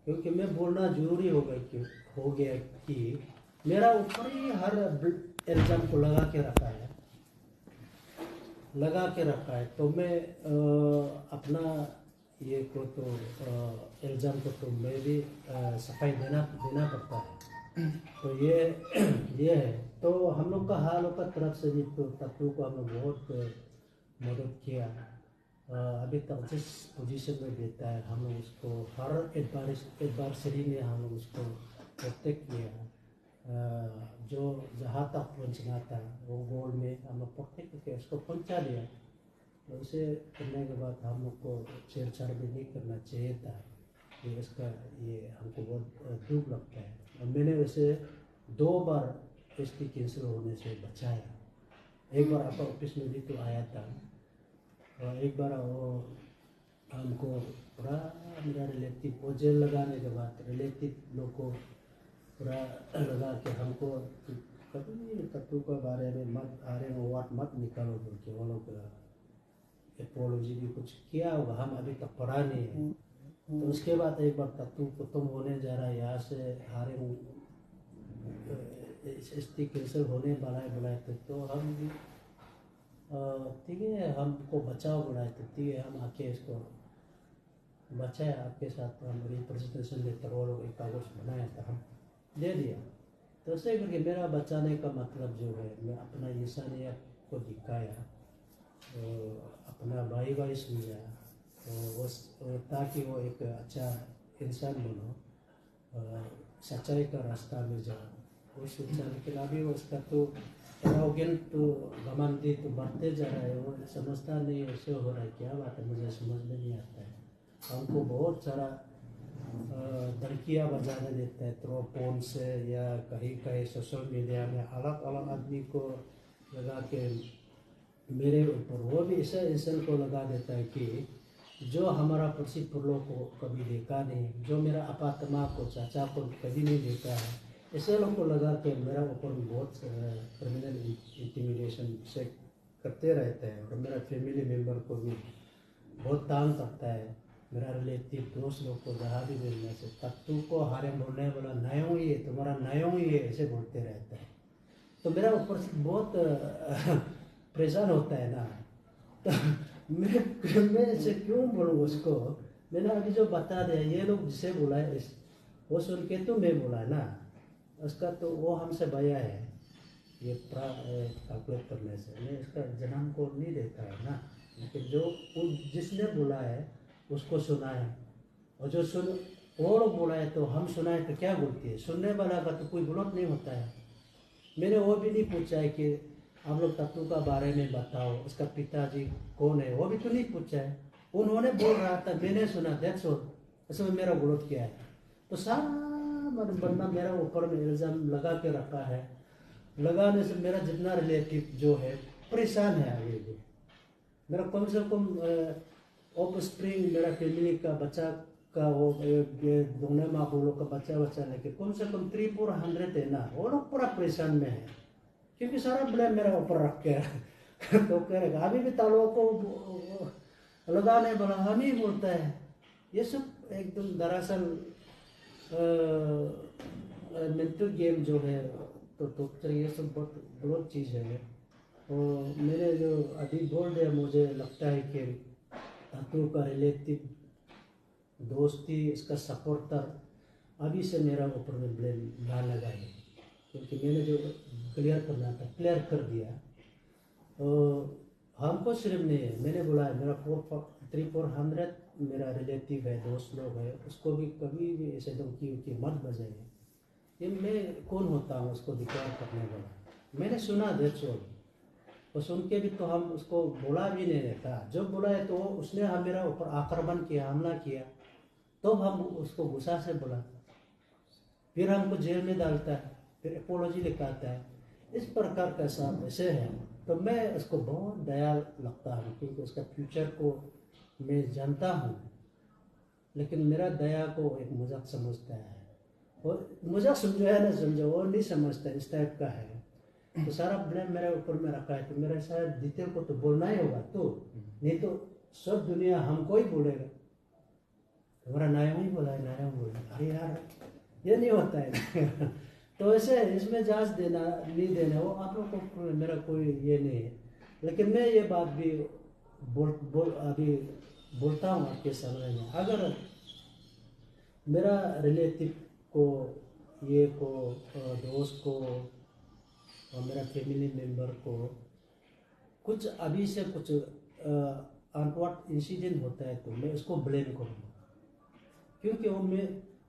क्योंकि मैं बोलना जरूरी हो गया कि मेरा ऊपर ही हर एग्जाम को लगा के रखा है। तो मैं अपना ये को तो एग्जाम को तो मैं भी सफाई देना पड़ता है। तो ये है। तो हम लोग का हाल का तरफ से भी तो तत्वों को हम लोग बहुत मदद किया। अभी तक जिस पोजीशन में देता है हम लोग उसको हर एडवर्सरी में हम लोग उसको प्रोटेक्ट किया। जो जहाँ तक पहुँचना था वो गोल में हम लोग प्रोटेक्ट करके उसको पहुँचा दिया। तो उसे करने के बाद हम लोग को छेड़छाड़ भी नहीं करना चाहिए था। ये इसका ये हमको बहुत दुख लगता है। और मैंने वैसे 2 बार ST कैंसिल होने से बचाया। एक बार आपका ऑफिस में भी तो आया था, और एक बार वो हमको पूरा मेरा रिलेटिव वो जेल लगाने के बाद रिलेटिव लोग को पूरा लगा के हमको कभी तत्व के बारे में मत आ रहे हो वाट मत निकालो बोल के वो लोग एपोलॉजी भी कुछ किया होगा, हम अभी तक पढ़ा नहीं है। तो उसके बाद एक बार तत्व को तुम होने जा रहा है यहाँ से हारे ST कैंसिल होने बुलाए थे। तो हम भी ठीक है हमको बचाओ बुलाए थे, ठीक है हम आके इसको बचाया। आपके साथ हम रिप्रेजेंटेशन लेकर वो लोग एक कागज बनाया था, हम दे दिया। तो ऐसे करके मेरा बचाने का मतलब जो है मैं अपना इंसानियत को दिखाया, अपना भाई समझा, तो ताकि वो एक अच्छा इंसान बनो, सच्चाई का रास्ता में जाओ। उस इंसान के अभी उसका तो एरोगेंट तो घमंडी तो बढ़ते जा रहा है, वो समझता नहीं ऐसे हो रहा है। क्या बात है मुझे समझ में नहीं आता है। हमको बहुत सारा धमकियाँ बजाने देता है थ्रो फोन से या कहीं सोशल मीडिया में अलग आदमी को लगा के मेरे ऊपर, वो भी ऐसा इंसान को लगा देता है कि जो हमारा पड़ोसी पुरलों को कभी देखा नहीं, जो मेरा अपातमा को चाचा को कभी नहीं देखा है, ऐसे लोगों को लगा के मेरा ऊपर बहुत क्रिमिनल इंटिमिडेशन से करते रहते हैं। और मेरा फैमिली मेम्बर को भी बहुत तंग करता है, मेरा रिलेटिव दोस्त लोग को जहाँ भी मिलने से तत्व को हारे बोलने वाला नयों ही है, तुम्हारा नयों ही है, ऐसे बोलते रहते हैं। तो मेरा ऊपर से बहुत परेशान होता है ना। तो मैं ऐसे क्यों बोलूँ उसको। मैंने अभी जो बता दिया ये लोग जिसे बोला है वो सुन के तो मैं बोला ना, उसका तो वो हमसे भैया है ये कैलकुलेट करने से। मैं इसका जन्म को नहीं देखा है ना, लेकिन जो जिसने बोला है उसको सुना है, और जो वो लोग बोला है तो हम सुना है तो क्या बोलती है। सुनने वाला का तो कोई गलत नहीं होता है। मैंने वो भी नहीं पूछा है कि आप लोग तत्व का बारे में बताओ, उसका पिताजी कौन है, वो भी तो नहीं पूछा है। उन्होंने बोल रहा था मैंने सुना, दैट्स ऑल। इसमें मेरा गलत क्या है। तो सारा बंदा मेरा ऊपर में इल्ज़ाम लगा के रखा है। लगाने से मेरा जितना रिलेटिव जो है परेशान है आगे भी। मेरा कम से कम ऑफ स्प्रिंग मेरा फैमिली का बच्चा का वो दोनों माँ बोलों का बच्चा लेके कम से कम 300-400 है ना, वो लोग पूरा परेशान में है क्योंकि सारा ब्लेम मेरा ऊपर रख के तो कहेगा अभी भी तालों को लगाने वाला हम ही बोलता है। ये सब एकदम दरअसल मेंटल गेम जो है तो टॉर्चर ये सब बहुत गलत चीज़ है। और मैंने जो अभी बोल दिया मुझे लगता है कि धातु का रिलेटिव दोस्ती इसका सपोर्टर अभी से मेरा ऊपर में ब्लेम ना लगाए क्योंकि मैंने जो क्लियर करना था क्लियर कर दिया। हमको सिर्फ नहीं है, मैंने बोला है मेरा 300-400 मेरा रिलेटिव है, दोस्त लोग है, उसको भी कभी भी ऐसे धमकी मत बजाइए। ये मैं कौन होता हूँ उसको डिक्लेयर करने वाला। मैंने सुना दैट्स ऑल, और सुन के भी तो हम उसको बोला भी नहीं रहता। जब बोला है तो उसने हम मेरा ऊपर आक्रमण किया, हमला किया, तो हम उसको गुस्सा से बोला, फिर हमको जेल में डालता है, फिर एपोलॉजी लिखाता है। इस प्रकार का सब ऐसे है तो मैं उसको बहुत दया लगता है क्योंकि उसका फ्यूचर को मैं जानता हूँ, लेकिन मेरा दया को एक मजाक समझता है। और मजाक समझो या ना समझो वो नहीं समझता, इस टाइप का है। तो सारा ब्लेम मेरे ऊपर में रखा है तो मेरा शायद डिटेल को तो बोलना ही होगा, तो नहीं तो सब दुनिया हमको ही बोलेगा हमारा नायम ही बोला है, नायम बोला। अरे यार ये नहीं होता है तो ऐसे इसमें जांच देना नहीं देना वो आप लोग को मेरा कोई ये नहीं है। लेकिन मैं ये बात भी अभी बोलता हूँ आपके सामने में, अगर मेरा रिलेटिव को ये को दोस्त को और मेरा फैमिली मेम्बर को कुछ अभी से कुछ अनवर्ड इंसिडेंट होता है तो मैं उसको ब्लेम करूँगा क्योंकि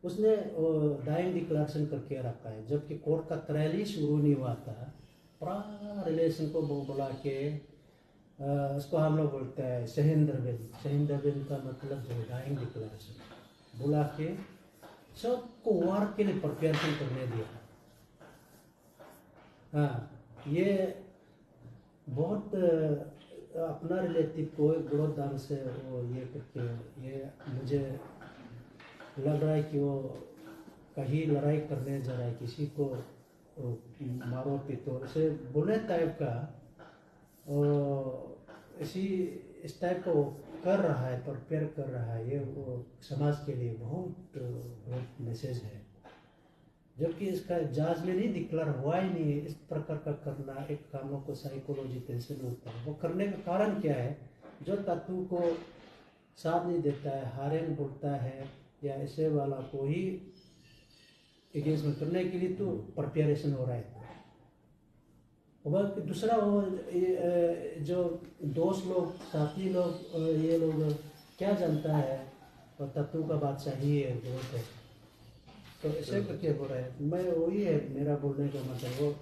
उसने डाइंग डिक्लेरेशन करके रखा है, जबकि कोर्ट का ट्रायल ही शुरू नहीं हुआ था। पूरा रिलेशन को बुला के उसको हम लोग बोलते हैं शहीद का मतलब जो डाइंग डिक्लेरेशन बुला के सबको वार के लिए प्रिपरेशन करने दिया। हाँ, ये बहुत अपना रिलेटिव को गलत ढंग से वो ये करके ये मुझे लग रहा है कि वो कहीं लड़ाई करने जा रहा है, किसी को मारो पीटो ऐसे बोले टाइप का इस टाइप को कर रहा है, प्रिपेयर कर रहा है। ये वो समाज के लिए बहुत मैसेज है, जबकि इसका जांच में नहीं डिक्लेयर हुआ ही नहीं है। इस प्रकार का करना एक कामों को साइकोलॉजी टेंशन होता है। वो करने का कारण क्या है? जो तत्व को साथ नहीं देता है, हारेन बोलता है या ऐसे वाला को ही अगेंस्ट में करने के लिए तो प्रिपरेशन हो रहा है। और दूसरा वो जो दोस्त लोग साथी लोग ये लोग क्या जानता है और तत्व का बात सही है गलत है तो ऐसे करके बोल रहा है। मैं वही है मेरा बोलने का मतलब, वो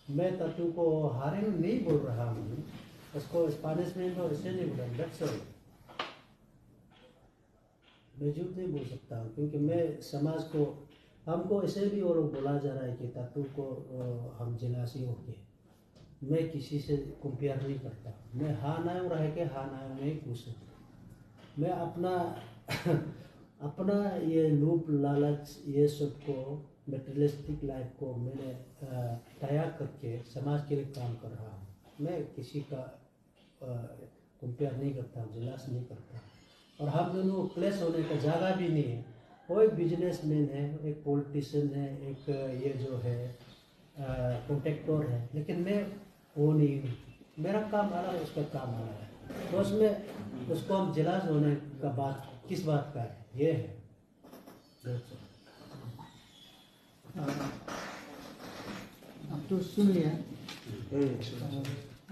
मैं तत्व को हारे नहीं बोल रहा हूँ, उसको स्पेनिश में तो ऐसे नहीं बोला दैट्स ऑल। मैं झूठ नहीं बोल सकता हूँ क्योंकि मैं समाज को हमको ऐसे भी वो लोग बोला जा रहा है कि तत्व को हम जलासी हो के मैं किसी से कंपेयर नहीं करता। मैं हाँ ना रह के हाँ ना नहीं पूछ सकता। मैं अपना ये लूप लालच ये सब को मेटेरियलिस्टिक लाइफ को मैंने तैयार करके समाज के लिए काम कर रहा हूँ। मैं किसी का कंपेयर नहीं करता, जलास नहीं करता। और हम दोनों क्लेश होने का जगह भी नहीं है। वो एक बिजनेसमैन है, एक पॉलिटिशियन है, एक ये जो है कॉन्ट्रैक्टर है, लेकिन मैं वो नहीं हूँ। मेरा काम अलग है, उसका काम अलग है। तो उसमें उसको हम जलास होने का बात किस बात का है? ये है अब तो सुन लिया,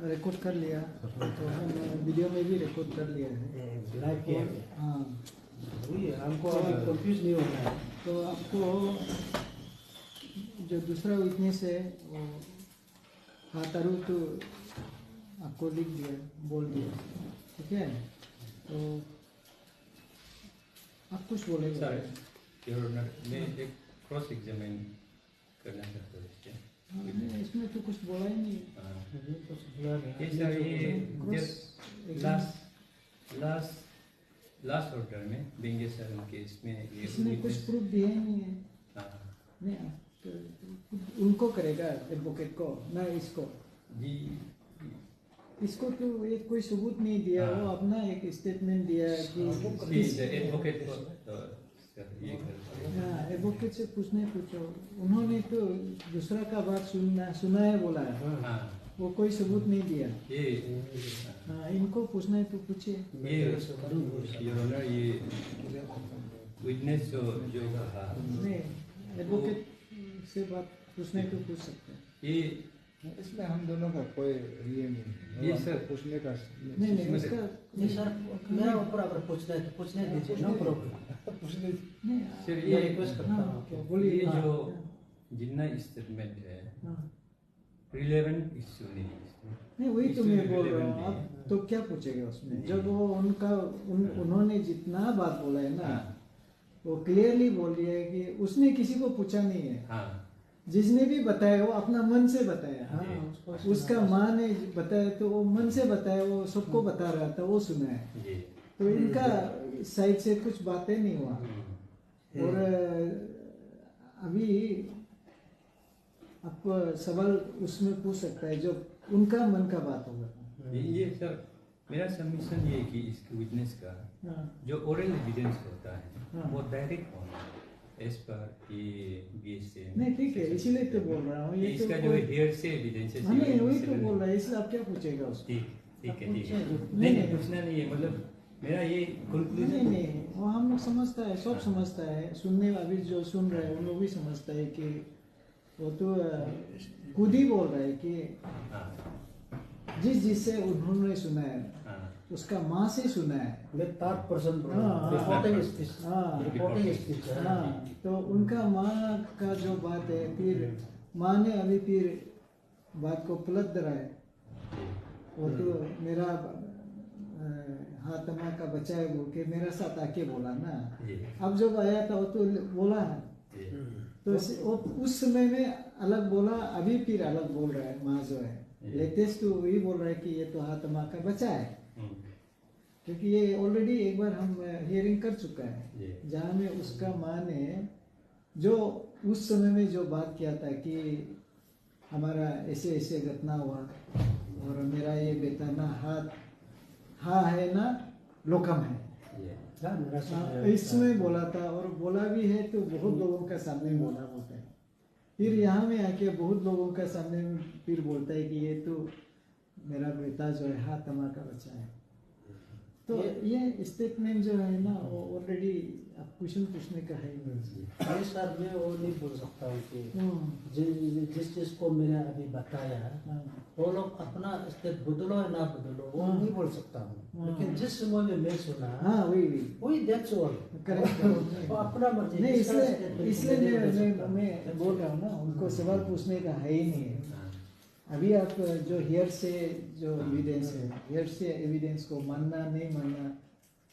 रिकॉर्ड कर लिया, तो हम वीडियो में भी रिकॉर्ड कर लिया है लाइव किया। हाँ, वही हमको कंफ्यूज नहीं होना है। तो आपको जो दूसरा विटनेस है वो हाथारू तो आपको लिख दिया, बोल दिया, ठीक है? तो आप कुछ बोलेंगे? Your Honor, मैं एक क्रॉस एग्जामिन करना चाहते हैं इसके। हाँ, नहीं, इसमें तो कुछ बोला ही नहीं। हाँ। ये कुछ बुला गया। ये सर ये क्रॉस जब लास्ट ऑर्डर में देंगे सर उनके इसमें ये इसमें कुछ प्रूफ दिया ही नहीं है। हाँ नहीं तो उनको करेगा एडवोकेट को, ना इसको। जी इसको तो एक कोई सबूत नहीं दिया, हाँ। वो अपना एक स्टेटमेंट दिया कि एडवोकेट को तो सर ये कर हाँ, एडवोकेट से पूछो। उन्होंने तो दूसरा का बात सुना है बोला है, हाँ वो कोई सबूत नहीं दिया। ये हाँ, इनको पूछना है तो पूछिए। ये योर ऑनर ये विटनेस जो कहा नहीं, एडवोकेट से बात पूछना है तो पूछ सकते हैं। ये इसमें हम दोनों का कोई ये नहीं, ये हमको सर- पूछने का नहीं उसका नहीं सर, मेरा ऊपर अगर पूछना है तो पूछने दीजिए, नो प्रॉब्लम। पूछने नहीं सर ये ये रिक्वेस्ट करता हाँ, हूँ। क्या बोलिए। ये हाँ, जो जितना स्टेटमेंट है हाँ। रिलेवेंट इश्यू नहीं है इसमें। नहीं वही तो इसमें मैं बोल रहा relevant हूँ। नहीं है। आप तो क्या पूछेगा उसमें, जब वो उन्होंने जितना बात बोला है ना, हाँ। वो क्लियरली बोल दिया है कि उसने किसी को पूछा नहीं है। हाँ जिसने भी बताया वो अपना मन से बताया। हाँ, जी। उसको उसका माँ ने बताया तो वो मन से बताया, वो सबको बता रहा था, वो सुना है। जी तो इनका साइड से कुछ बातें नहीं हुआ। और अभी आप सवाल उसमें पूछ सकता है जो उनका मन का बात होगा। ये सर मेरा सबमिशन ये कि इसके विटनेस का हाँ, जो ओरल एविडेंस होता है हाँ। वो डायरेक्ट होना एज पर ये बीएसए नहीं ठीक है, इसीलिए तो बोल रहा हूँ। ये तो इसका जो कोई- हेयर से एविडेंस है हाँ, नहीं वही तो बोल रहा है, इसलिए आप क्या पूछेगा उसको। ठीक ठीक है ठीक है नहीं, नहीं नहीं। पूछना नहीं है, मतलब मेरा ये नहीं कंक्लूजन नहीं, वो हम लोग समझता है, सब समझता है, सुनने अभी जो सुन रहे हैं उन लोग भी समझता है कि वो तो खुद ही बोल रहा है कि हाँ जिससे उन्होंने सुना है हाँ उसका माँ से सुना है। मैं थर्ड पर्सन बोल रहा हाँ, हूँ। हाँ, रिपोर्टिंग स्पीच, हाँ। रिपोर्टिंग स्पीच है। हाँ, तो उनका माँ का जो बात है, फिर माँ ने अभी फिर बात को पलट दरा है। वो तो मेरा हाथमा का बच्चा है बोल के मेरा साथ आके बोला ना। जी अब जब आया था वो तो बोला है, जी तो वो उस समय में अलग बोला, अभी फिर अलग बोल रहा है। माँ जो है लेटेस्ट तो वही बोल रहा है कि ये तो हाथमा का बच्चा है, क्योंकि ये ऑलरेडी एक बार हम हियरिंग कर चुका है, जी जहाँ में उसका माँ ने जो उस समय में जो बात किया था कि हमारा ऐसे ऐसे घटना हुआ और मेरा ये बेटा ना हाँ है ना लोकम है, जी हाँ, मेरा हाँ, इसमें बोला था। और बोला भी है तो बहुत लोगों का सामने बोला होता है। फिर यहाँ में आके बहुत लोगों का सामने में फिर बोलता है कि ये तो मेरा बेटा जो है हाथमा का बच्चा है। तो ये स्टेटमेंट जो है ना वो ऑलरेडी आप क्वेश्चन पूछने का है ही नहीं। ये सर मैं वो नहीं बोल सकता हूँ कि हम्म, जिस चीज को मैंने अभी बताया हाँ, वो लोग अपना स्टेप बदलो या ना बदलो वो हाँ। नहीं बोल सकता हूँ, हाँ। लेकिन जिस समय में मैं सुना हाँ वही वही दैट्स ऑल। करेक्ट। वो अपना मर्जी नहीं जिसका इसलिए statement इसलिए नहीं बोल मैं सकता। मैं बोल रहा हूँ ना, उनको सवाल पूछने का है ही नहीं है। अभी आप जो हियर से जो एविडेंस है, हियर से एविडेंस को मानना नहीं मानना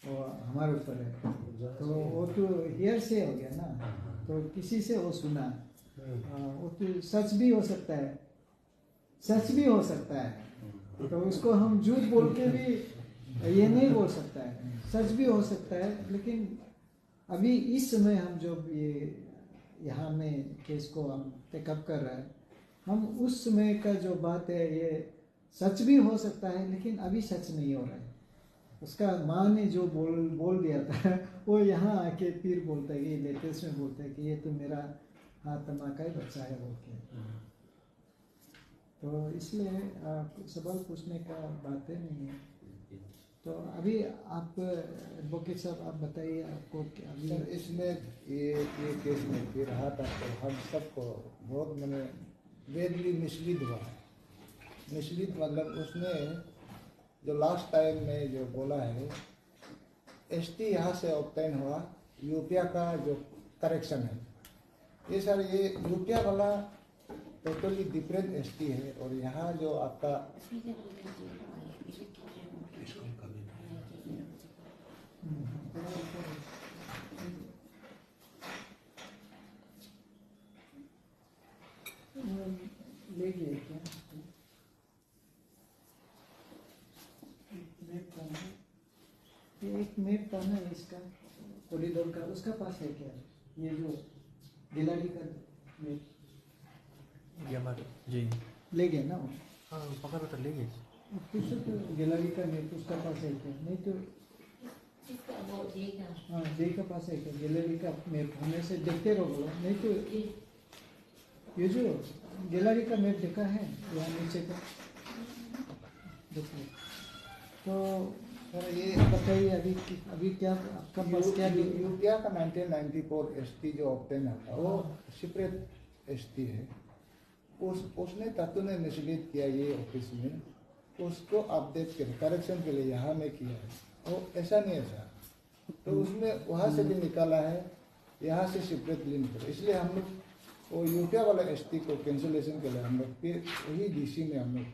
वो हमारे ऊपर है। तो वो तो हियर से हो गया ना, तो किसी से वो सुना, वो तो सच भी हो सकता है, सच भी हो सकता है। तो उसको हम झूठ बोल के भी ये नहीं बोल सकता है, सच भी हो सकता है। लेकिन अभी इस समय हम जो ये यहाँ में केस को हम टेकअप कर रहे हैं, हम उस समय का जो बात है ये सच भी हो सकता है, लेकिन अभी सच नहीं हो रहा है। उसका माँ ने जो बोल दिया था वो यहाँ आके फिर बोलता है कि लेटेस्ट में बोलता है कि ये तो मेरा हाथमा का ही बच्चा है बोल के। तो इसलिए सवाल पूछने का बात है नहीं है। तो अभी आप एडवोकेट साहब आप बताइए, आपको क्या अभी सर इसमें ये केस में फिर हाथ आपको हम सबको बहुत मैंने वेगली मिसलीड हुआ है। मिसलीड मतलब उसने जो लास्ट टाइम में जो बोला है एसटी यहाँ से ऑब्टेन हुआ, यूपिया का जो करेक्शन है ये सर ये यूपिया वाला टोटली डिफरेंट एसटी है, और यहाँ जो आपका देखिए क्या मैप था ना, ये एक मैप था ना इसका कॉरिडोर का, उसका पास है क्या ये जो गिलाड़ी का मैप ये हमारे जी ले गए ना वो? हाँ पकड़ कर ले गए। पूछो तो गिलाड़ी का मैप उसका पास है क्या, नहीं तो हाँ जय का पास है क्या गिलाड़ी का मैप, हमें से देखते रहो बोलो, नहीं तो ये जो गिलाड़ी का मैप देखा है यहाँ नीचे का देखो। तो सर ये बताइए अभी क्या आपका पास क्या यूपिया का 1994 एसटी जो ऑप्टेन है वो सेपरेट एसटी है। उसने तत्व ने निष्क्रिय किया ये ऑफिस में, उसको अपडेट के करेक्शन के लिए यहाँ में किया है, वो ऐसा नहीं ऐसा तो उसमें वहाँ से भी निकाला है, यहाँ से सेपरेट लिंक करो, इसलिए हम लोग वो यूपिया वाला एसटी को कैंसिलेशन के लिए हम लोग फिर वही डीसी में हम लोग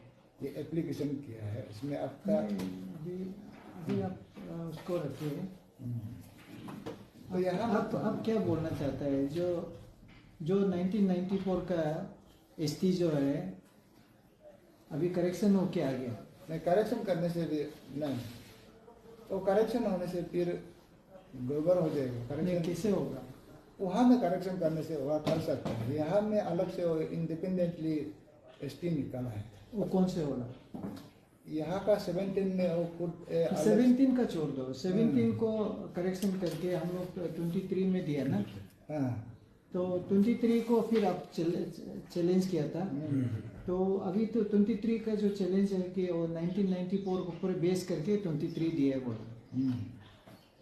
ये एप्लीकेशन किया है। इसमें आपका अभी आप उसको रखिए। तो यहाँ आप क्या बोलना चाहता है जो 1994 का एसटी जो है अभी करेक्शन हो के आ गया? नहीं, करेक्शन करने से भी नहीं, तो करेक्शन होने से फिर गड़बड़ हो जाएगा। नहीं करेक्शन कैसे होगा? वहाँ में करेक्शन करने से वहाँ कर सकते हैं, यहाँ में अलग से वो इंडिपेंडेंटली एसटी निकाला है। वो कौन से होगा? यहाँ का 17 में वो खुद 17 का छोड़ दो, 17 को करेक्शन करके हम लोग 23 में दिया ना, हाँ तो 23 को फिर आप चैलेंज किया था। तो अभी तो 23 का जो चैलेंज है कि वो 1994 को पूरे बेस करके 23 दिया है बोला।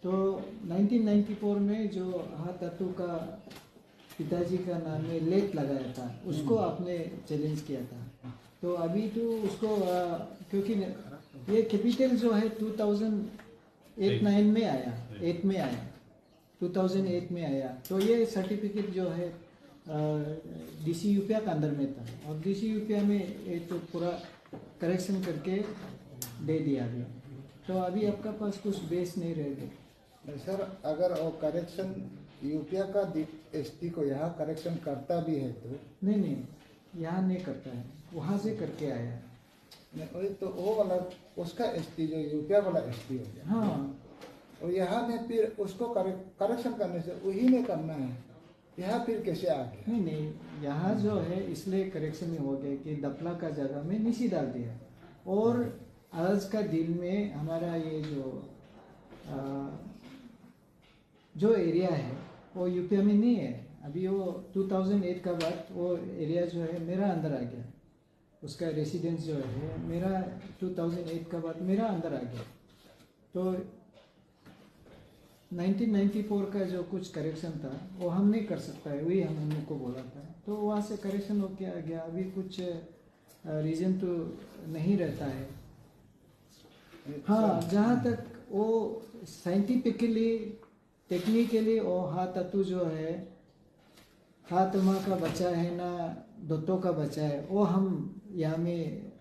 तो 1994 में जो हाथातू का पिताजी का नाम में लेट लगाया था उसको आपने चैलेंज किया था। तो अभी तो उसको क्योंकि ये कैपिटल जो है 2008-9 में आया, 8 में आया, 2008 में आया, तो ये सर्टिफिकेट जो है डीसी यूपिया का अंदर में था और डीसी यूपिया में ये तो पूरा करेक्शन करके दे दिया गया। तो अभी आपका पास कुछ बेस नहीं रहेगा। सर, अगर वो करेक्शन यूपिया का एसटी को यहाँ करेक्शन करता भी है तो नहीं यहाँ नहीं करता है, वहाँ से करके आया है। नहीं, वही तो वो वाला उसका एसटी जो यूपिया वाला एसटी हो गया। हाँ, और यहाँ में फिर उसको करेक्शन करने से वही में करना है, यहाँ फिर कैसे आ गया? नहीं यहाँ जो है इसलिए करेक्शन में हो गया कि दपला का जगह में नीचे डाल दिया और आज का दिन में हमारा ये जो एरिया है वो यूपी में नहीं है। अभी वो 2008 का बाद वो एरिया जो है मेरा अंदर आ गया, उसका रेसिडेंस जो है मेरा 2008 का बाद मेरा अंदर आ गया। तो 1994 का जो कुछ करेक्शन था वो हम नहीं कर सकता है, वही हम लोग को बोला था, तो वहाँ से करेक्शन होके आ गया। अभी कुछ रीज़न तो नहीं रहता है। हाँ, जहाँ तक वो साइंटिफिकली टेक्निकली वो हाथातू जो है हाथमा का बच्चा है ना दोतों का बच्चा है, वो हम यहाँ में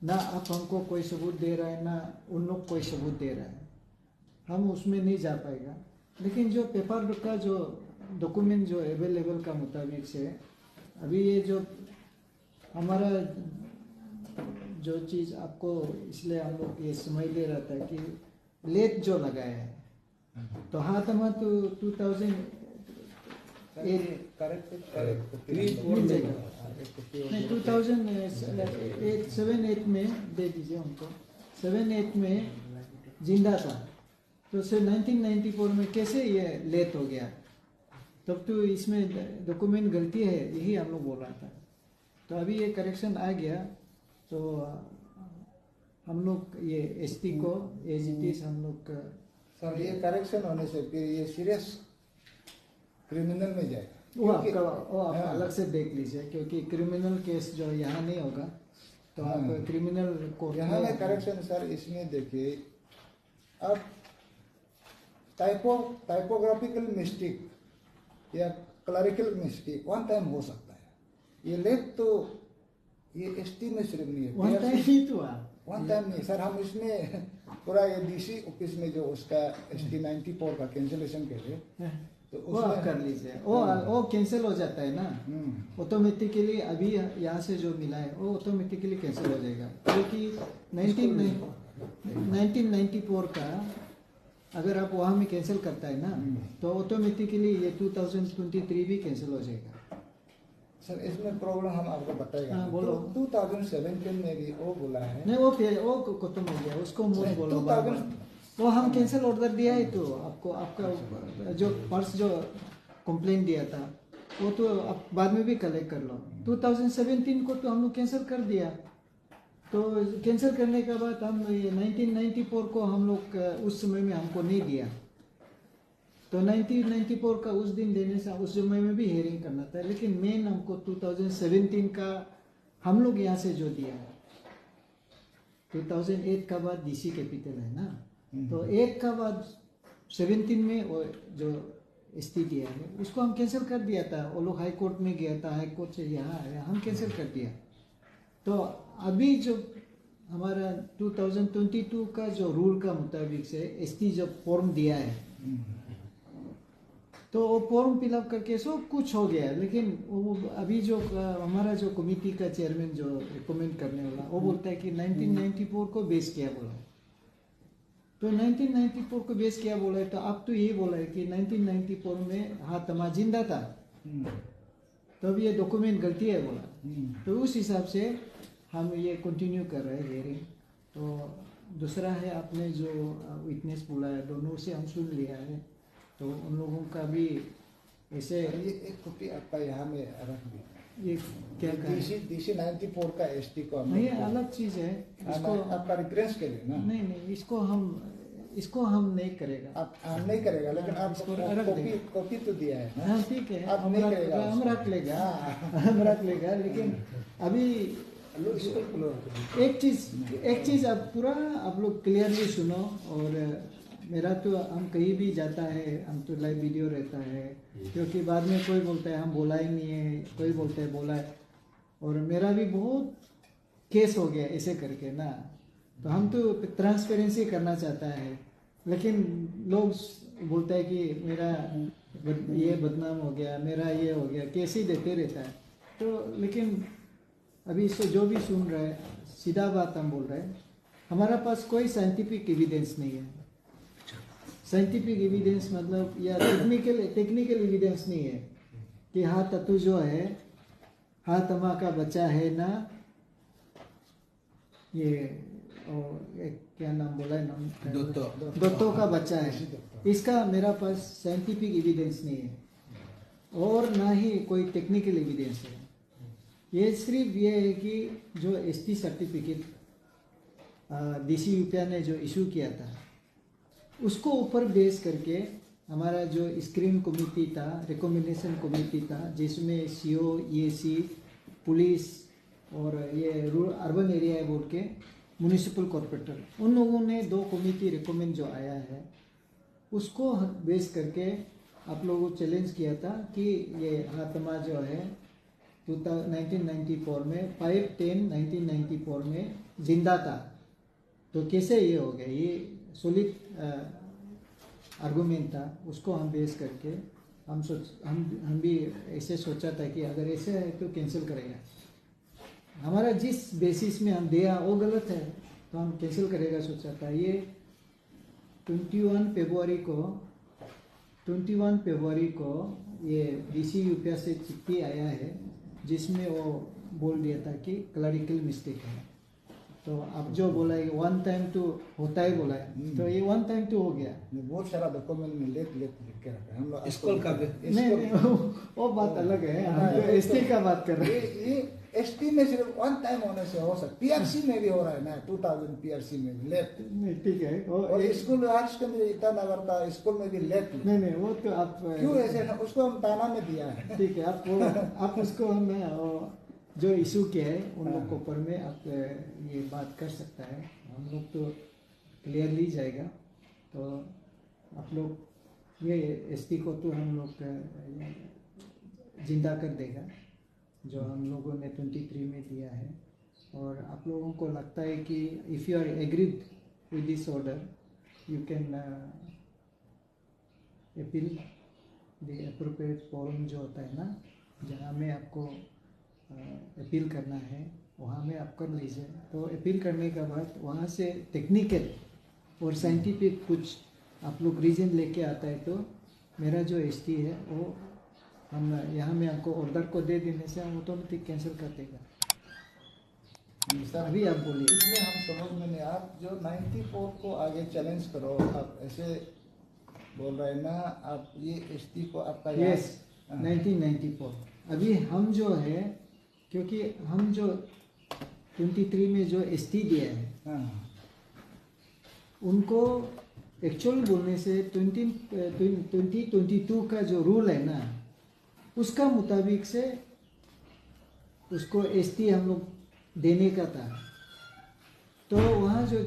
ना आप हमको कोई सबूत दे रहा है ना उन लोग कोई सबूत दे रहा है, हम उसमें नहीं जा पाएगा। लेकिन जो पेपर का जो डॉक्यूमेंट जो अवेलेबल का मुताबिक से अभी ये जो हमारा जो चीज़ आपको इसलिए हम लोग ये समझ ले रहा था कि लेट जो लगाया है तो हाथमा तो 2008 2007-8 में दे दीजिए हमको, 7-8 में जिंदा था तो 1994 में कैसे ये लेट हो गया? तब तो इसमें डॉक्यूमेंट गलती है, यही हम लोग बोल रहा था। तो अभी ये करेक्शन आ गया तो हम लोग ये एसटी को एजीटीज हम लोग सर ये करेक्शन होने से फिर ये सीरियस क्रिमिनल में जाएगा। वो आप अलग से देख लीजिए क्योंकि क्रिमिनल केस जो यहाँ नहीं होगा तो आप क्रिमिनल कोर्ट यहाँ में करेक्शन सर इसमें देखिए अब टाइपोग्राफिकल मिस्टेक या क्लरिकल मिस्टेक वन टाइम हो सकता है, ये लेट तो ये एसटी में सिर्फ नहीं है, वन टाइम ही तो वन टाइम नहीं सर। हम इसमें पूरा ये डीसी ऑफिस में जो उसका एसटी 94 का कैंसिलेशन के लिए तो वो आप कर लीजिए, वो कैंसिल हो जाता है ना ऑटोमेटिकली। अभी यहाँ से जो मिला है वो ऑटोमेटिकली कैंसिल हो जाएगा, क्योंकि 1994 का अगर आप वहाँ में कैंसिल करता है ना तो ऑटोमेटिकली ये 2023 भी कैंसिल हो जाएगा। सर इसमें प्रॉब्लम हम आपको बताएगा। हाँ, बोलो। 2017 में भी वो बोला है। नहीं, वो खत्म हो गया, उसको मत बोलो। 2000 वो हम कैंसिल ऑर्डर दिया है तो आपको, आपका जो पर्स जो कंप्लेंट दिया था वो तो आप बाद में भी कलेक्ट कर लो। 2017 को तो हम लोग कैंसिल कर दिया, तो कैंसिल करने के बाद हम ये 1994 को हम लोग उस समय में हमको नहीं दिया, तो 1994 का उस दिन देने से उस समय में भी हियरिंग करना था, लेकिन मेन हमको 2017 का हम लोग यहाँ से जो दिया है। 2008 का बाद डीसी कैपिटल है ना, तो 8 का बाद 17 में वो जो एसटी दिया है उसको हम कैंसिल कर दिया था। वो लोग हाई कोर्ट में गया था, हाई कोर्ट से यहाँ आया, हम कैंसिल कर दिया। तो अभी जो हमारा 2022 का जो रूल का मुताबिक से एसटी जब फॉर्म दिया है तो वो फॉर्म फिलअप करके सब कुछ हो गया, लेकिन वो अभी जो हमारा जो कमेटी का चेयरमैन जो रिकमेंड करने वाला वो बोलता है कि 1994 को बेस किया बोला। तो 1994 को बेस किया बोला है, तो अब तो ये बोला है कि 1994 में हातमा जिंदा था, तो अब ये डॉक्यूमेंट गलती है बोला। तो उस हिसाब से हम ये कंटिन्यू कर रहे हैं हियरिंग। तो दूसरा है आपने जो विटनेस बोला है, दोनों से हम सुन लिया है, तो उन लोगों का भी ऐसे ये एक कॉपी आपका यहाँ में रख दी। ये क्या कहा डीसी 94 का एसटी को हम नहीं, अलग चीज है इसको। आपका रिफरेंस के लिए ना। नहीं, इसको हम नहीं करेगा। आप नहीं करेगा, लेकिन आप इसको रख देंगे। कॉपी तो दिया है ना। हाँ ठीक है, आप नहीं करेगा हम उसको। रख लेगा, हाँ। हम रख लेगा, लेकिन अभी एक चीज आप पूरा आप लोग क्लियरली सुनो। और मेरा तो हम कहीं भी जाता है हम तो लाइव वीडियो रहता है, क्योंकि बाद में कोई बोलता है हम बोला ही नहीं है, कोई बोलता है बोला है, और मेरा भी बहुत केस हो गया ऐसे करके ना। तो हम तो ट्रांसपेरेंसी करना चाहता है, लेकिन लोग बोलता है कि मेरा ये बदनाम हो गया, मेरा ये हो गया, केस ही देते रहता है। तो लेकिन अभी इसको जो भी सुन रहे हैं, सीधा बात हम बोल रहे हैं, हमारा पास कोई साइंटिफिक एविडेंस नहीं है। साइंटिफिक एविडेंस मतलब या टेक्निकल एविडेंस नहीं है कि हाँ तत्व जो है हातमा का बच्चा है ना, ये एक क्या नाम बोला है नाम, दत्तो का बच्चा है। इसका मेरा पास साइंटिफिक एविडेंस नहीं है, और ना ही कोई टेक्निकल एविडेंस है। ये सिर्फ ये है कि जो एसटी सर्टिफिकेट डीसी यूपिया ने जो इशू किया था उसको ऊपर बेस करके हमारा जो स्क्रीन कमेटी था, रिकमेंडेशन कमेटी था, जिसमें सीओ, ईएसी, पुलिस और ये अर्बन एरिया बोर्ड के म्यूनिसिपल कॉर्पोरेटर, उन लोगों ने 2 कमेटी रिकमेंड जो आया है उसको बेस करके आप लोगों को चैलेंज किया था कि ये हातमा जो है 1994 में 5/10/1994 में जिंदा था, तो कैसे ये हो गया। ये सॉलिड आर्गुमेंट था, उसको हम बेस करके हम भी ऐसे सोचा था कि अगर ऐसे है तो कैंसिल करेगा। हमारा जिस बेसिस में हम दिया वो गलत है तो हम कैंसिल करेगा सोचा था। ये 21 फरवरी को ये डीसी यूपिया से चिट्ठी आया है, जिसमें वो बोल दिया था कि क्लरिकल मिस्टेक है। तो आप जो बोला है 1 टाइम तो होता ही बोला है, तो ये 1 टाइम तो हो गया। बहुत सारा डॉक्यूमेंट में लिख के रखा है हम लोग। स्कूल का भी नहीं, वो बात अलग है, हम तो एसटी का बात कर रहे हैं। ये एसटी में सिर्फ 1 टाइम होने से हो सकता, पीआरसी में भी हो रहा है ना, 2000 पीआरसी में भी लेट। नहीं ठीक है, और स्कूल आज के लिए इतना नगर था, स्कूल में भी लेट। नहीं वो तो आप क्यों ऐसे, उसको हम ताना में दिया है। ठीक है, आप उसको हम जो इशू किया है उन लोग के ऊपर में आप ये बात कर सकता है, हम लोग तो क्लियरली जाएगा। तो आप लोग ये एसटी को तो हम लोग जिंदा कर देगा जो हम लोगों ने 23 में दिया है। और आप लोगों को लगता है कि if you are agreed with this order you can appeal the appropriate forum जो होता है ना, जहाँ में आपको अपील करना है वहाँ में आप कर लीजिए। तो अपील करने के बाद वहाँ से टेक्निकल और साइंटिफिक कुछ आप लोग रीजन लेके आता है तो मेरा जो एसटी है वो हम यहाँ में आपको ऑर्डर को दे देने से हम ऑटोमेटिक कैंसिल कर देगा। सर अभी आप बोलिए। इसमें हम समझ में नहीं, आप जो 94 को आगे चैलेंज करो, आप ऐसे बोल रहे हैं ना, आप ये एसटी को आपका यस 1994 अभी हम जो है, क्योंकि हम जो 23 में जो एसटी दिया है हाँ, उनको एक्चुअल बोलने से 2022 का जो रूल है ना उसका मुताबिक से उसको एसटी हम लोग देने का था। तो वहाँ जो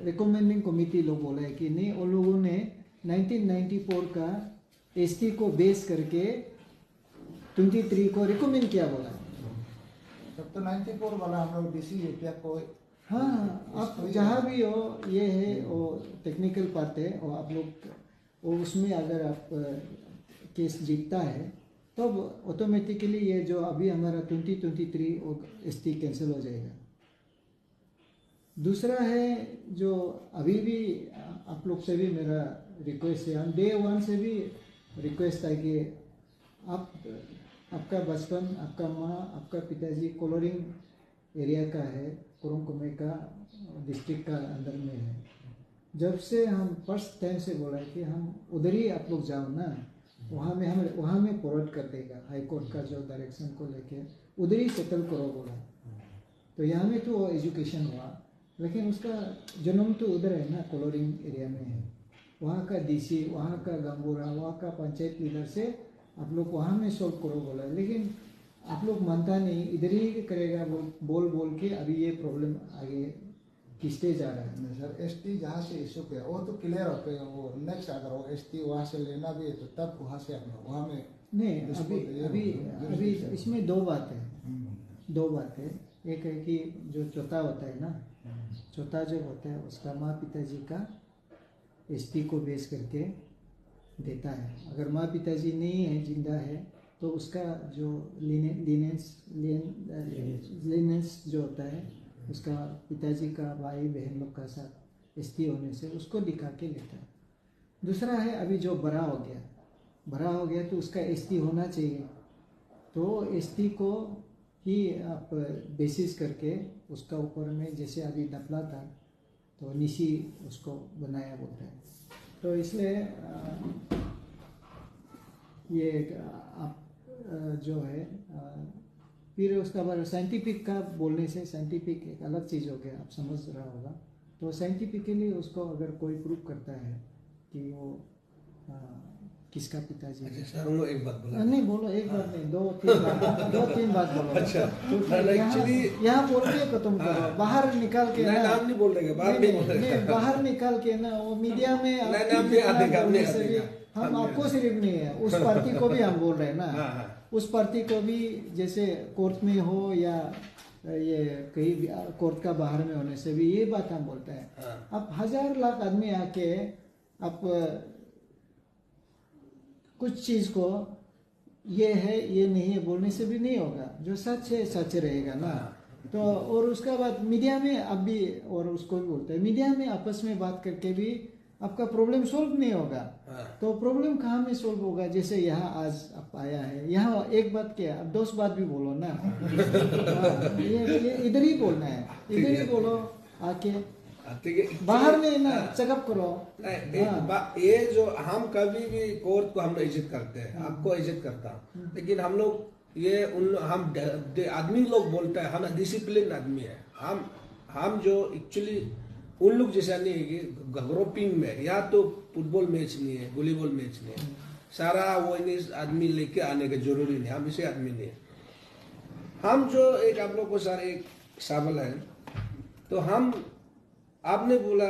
रिकमेंडिंग कमेटी लोग बोला है कि नहीं, उन लोगों ने 1994 का एसटी को बेस करके 23 को रिकमेंड किया बोला। तब तो 94 वाला हम लोग डीसी एपिया को हाँ, आप जहाँ भी हो ये है वो टेक्निकल पार्ट है और आप लोग वो उसमें अगर आप केस जीतता है तो ऑटोमेटिकली ये जो अभी हमारा 2023 और एसटी कैंसिल हो जाएगा। दूसरा है जो अभी भी आप लोग से भी मेरा रिक्वेस्ट है, हम डे 1 से भी रिक्वेस्ट है कि आपका बचपन, आपका माँ, आपका पिताजी कोलोरिंग एरिया का है, कुरुंग का डिस्ट्रिक्ट का अंदर में है। जब से हम फर्स्ट टाइम से बोला है कि हम उधर ही आप लोग जाओ ना, वहाँ में फॉरवर्ड कर देगा हाई कोर्ट का जो डायरेक्शन को लेके, उधर ही सेटल करो बोला। तो यहाँ में तो एजुकेशन हुआ, लेकिन उसका जन्म तो उधर है ना, कोलोरिंग एरिया में है। वहाँ का डीसी, वहाँ का गंगोरा, वहाँ का पंचायत लीडर से आप लोग वहाँ में सॉल्व करो बोला, लेकिन आप लोग मानता नहीं, इधर ही करेगा बोल के अभी ये प्रॉब्लम आगे खिंचते जा रहा है। नहीं सर, एसटी जहाँ से इशू किया वो तो क्लियर होते हैं, वो नेक्स्ट अगर वो एसटी वहाँ से लेना भी है तो तब वहाँ से आप लोग वहाँ में नहीं, अभी इसमें दो बात है। एक है कि जो चौथा होता है ना, चौथा जो होता है उसका माँ पिताजी का एसटी को बेस करके देता है। अगर माँ पिताजी नहीं है, जिंदा है, तो उसका जो लीनेंस जो होता है उसका पिताजी का भाई बहन लोग का साथ एसटी होने से उसको दिखा के लेता है। दूसरा है अभी जो बड़ा हो गया तो उसका एसटी होना चाहिए, तो एसटी को ही आप बेसिस करके उसका ऊपर में जैसे अभी दपला था तो निशी उसको बनाया बोलता है। तो इसलिए ये आप जो है फिर उसका बाद साइंटिफिक का बोलने से, साइंटिफिक एक अलग चीज़ हो गया, आप समझ रहा होगा। तो साइंटिफिकली उसको अगर कोई प्रूव करता है कि वो किसका पिताजी है। सर वो एक बात बोला नहीं बोलो, एक बात नहीं, दो तीन बात बोलो। अच्छा, एक्चुअली यहाँ बोल के खत्म करो, बाहर निकाल के ना, नाम नहीं बोलेगा, बाहर निकाल के ना वो मीडिया में हम आपको सिर्फ नहीं है, उस पार्टी को भी हम बोल रहे हैं ना, उस पार्टी को भी जैसे कोर्ट में हो या ये कहीं कोर्ट का बाहर में होने से भी ये बात हम बोलते हैं। अब 1000 लाख आदमी आके आप कुछ चीज को ये है ये नहीं है बोलने से भी नहीं होगा, जो सच है सच रहेगा ना। तो और उसका बाद मीडिया में अब भी, और उसको भी बोलते हैं, मीडिया में आपस में बात करके भी आपका प्रॉब्लम सॉल्व नहीं होगा। तो प्रॉब्लम कहाँ में सॉल्व होगा? जैसे यहाँ आज आप आया है, यहाँ एक बात क्या, अब 2 बात भी बोलो ना। ये इधर ही बोलना है, इधर ही बोलो आके, बाहर में ना चेकअप करो। ये जो हम कभी भी कोर्ट को हम इज्जत करते हैं, आपको इज्जत करता हूँ, लेकिन हम लोग ये हम आदमी लोग बोलते हैं हम डिसिप्लिन आदमी है। हम जो एक्चुअली उन लोग जैसा नहीं है कि ग्रुपिंग में, या तो फुटबॉल मैच नहीं है, वॉलीबॉल मैच नहीं है, सारा वो आदमी लेके आने का जरूरी नहीं, हम इसे आदमी नहीं है। हम जो एक आप लोग को सर एक सवाल है, तो हम आपने बोला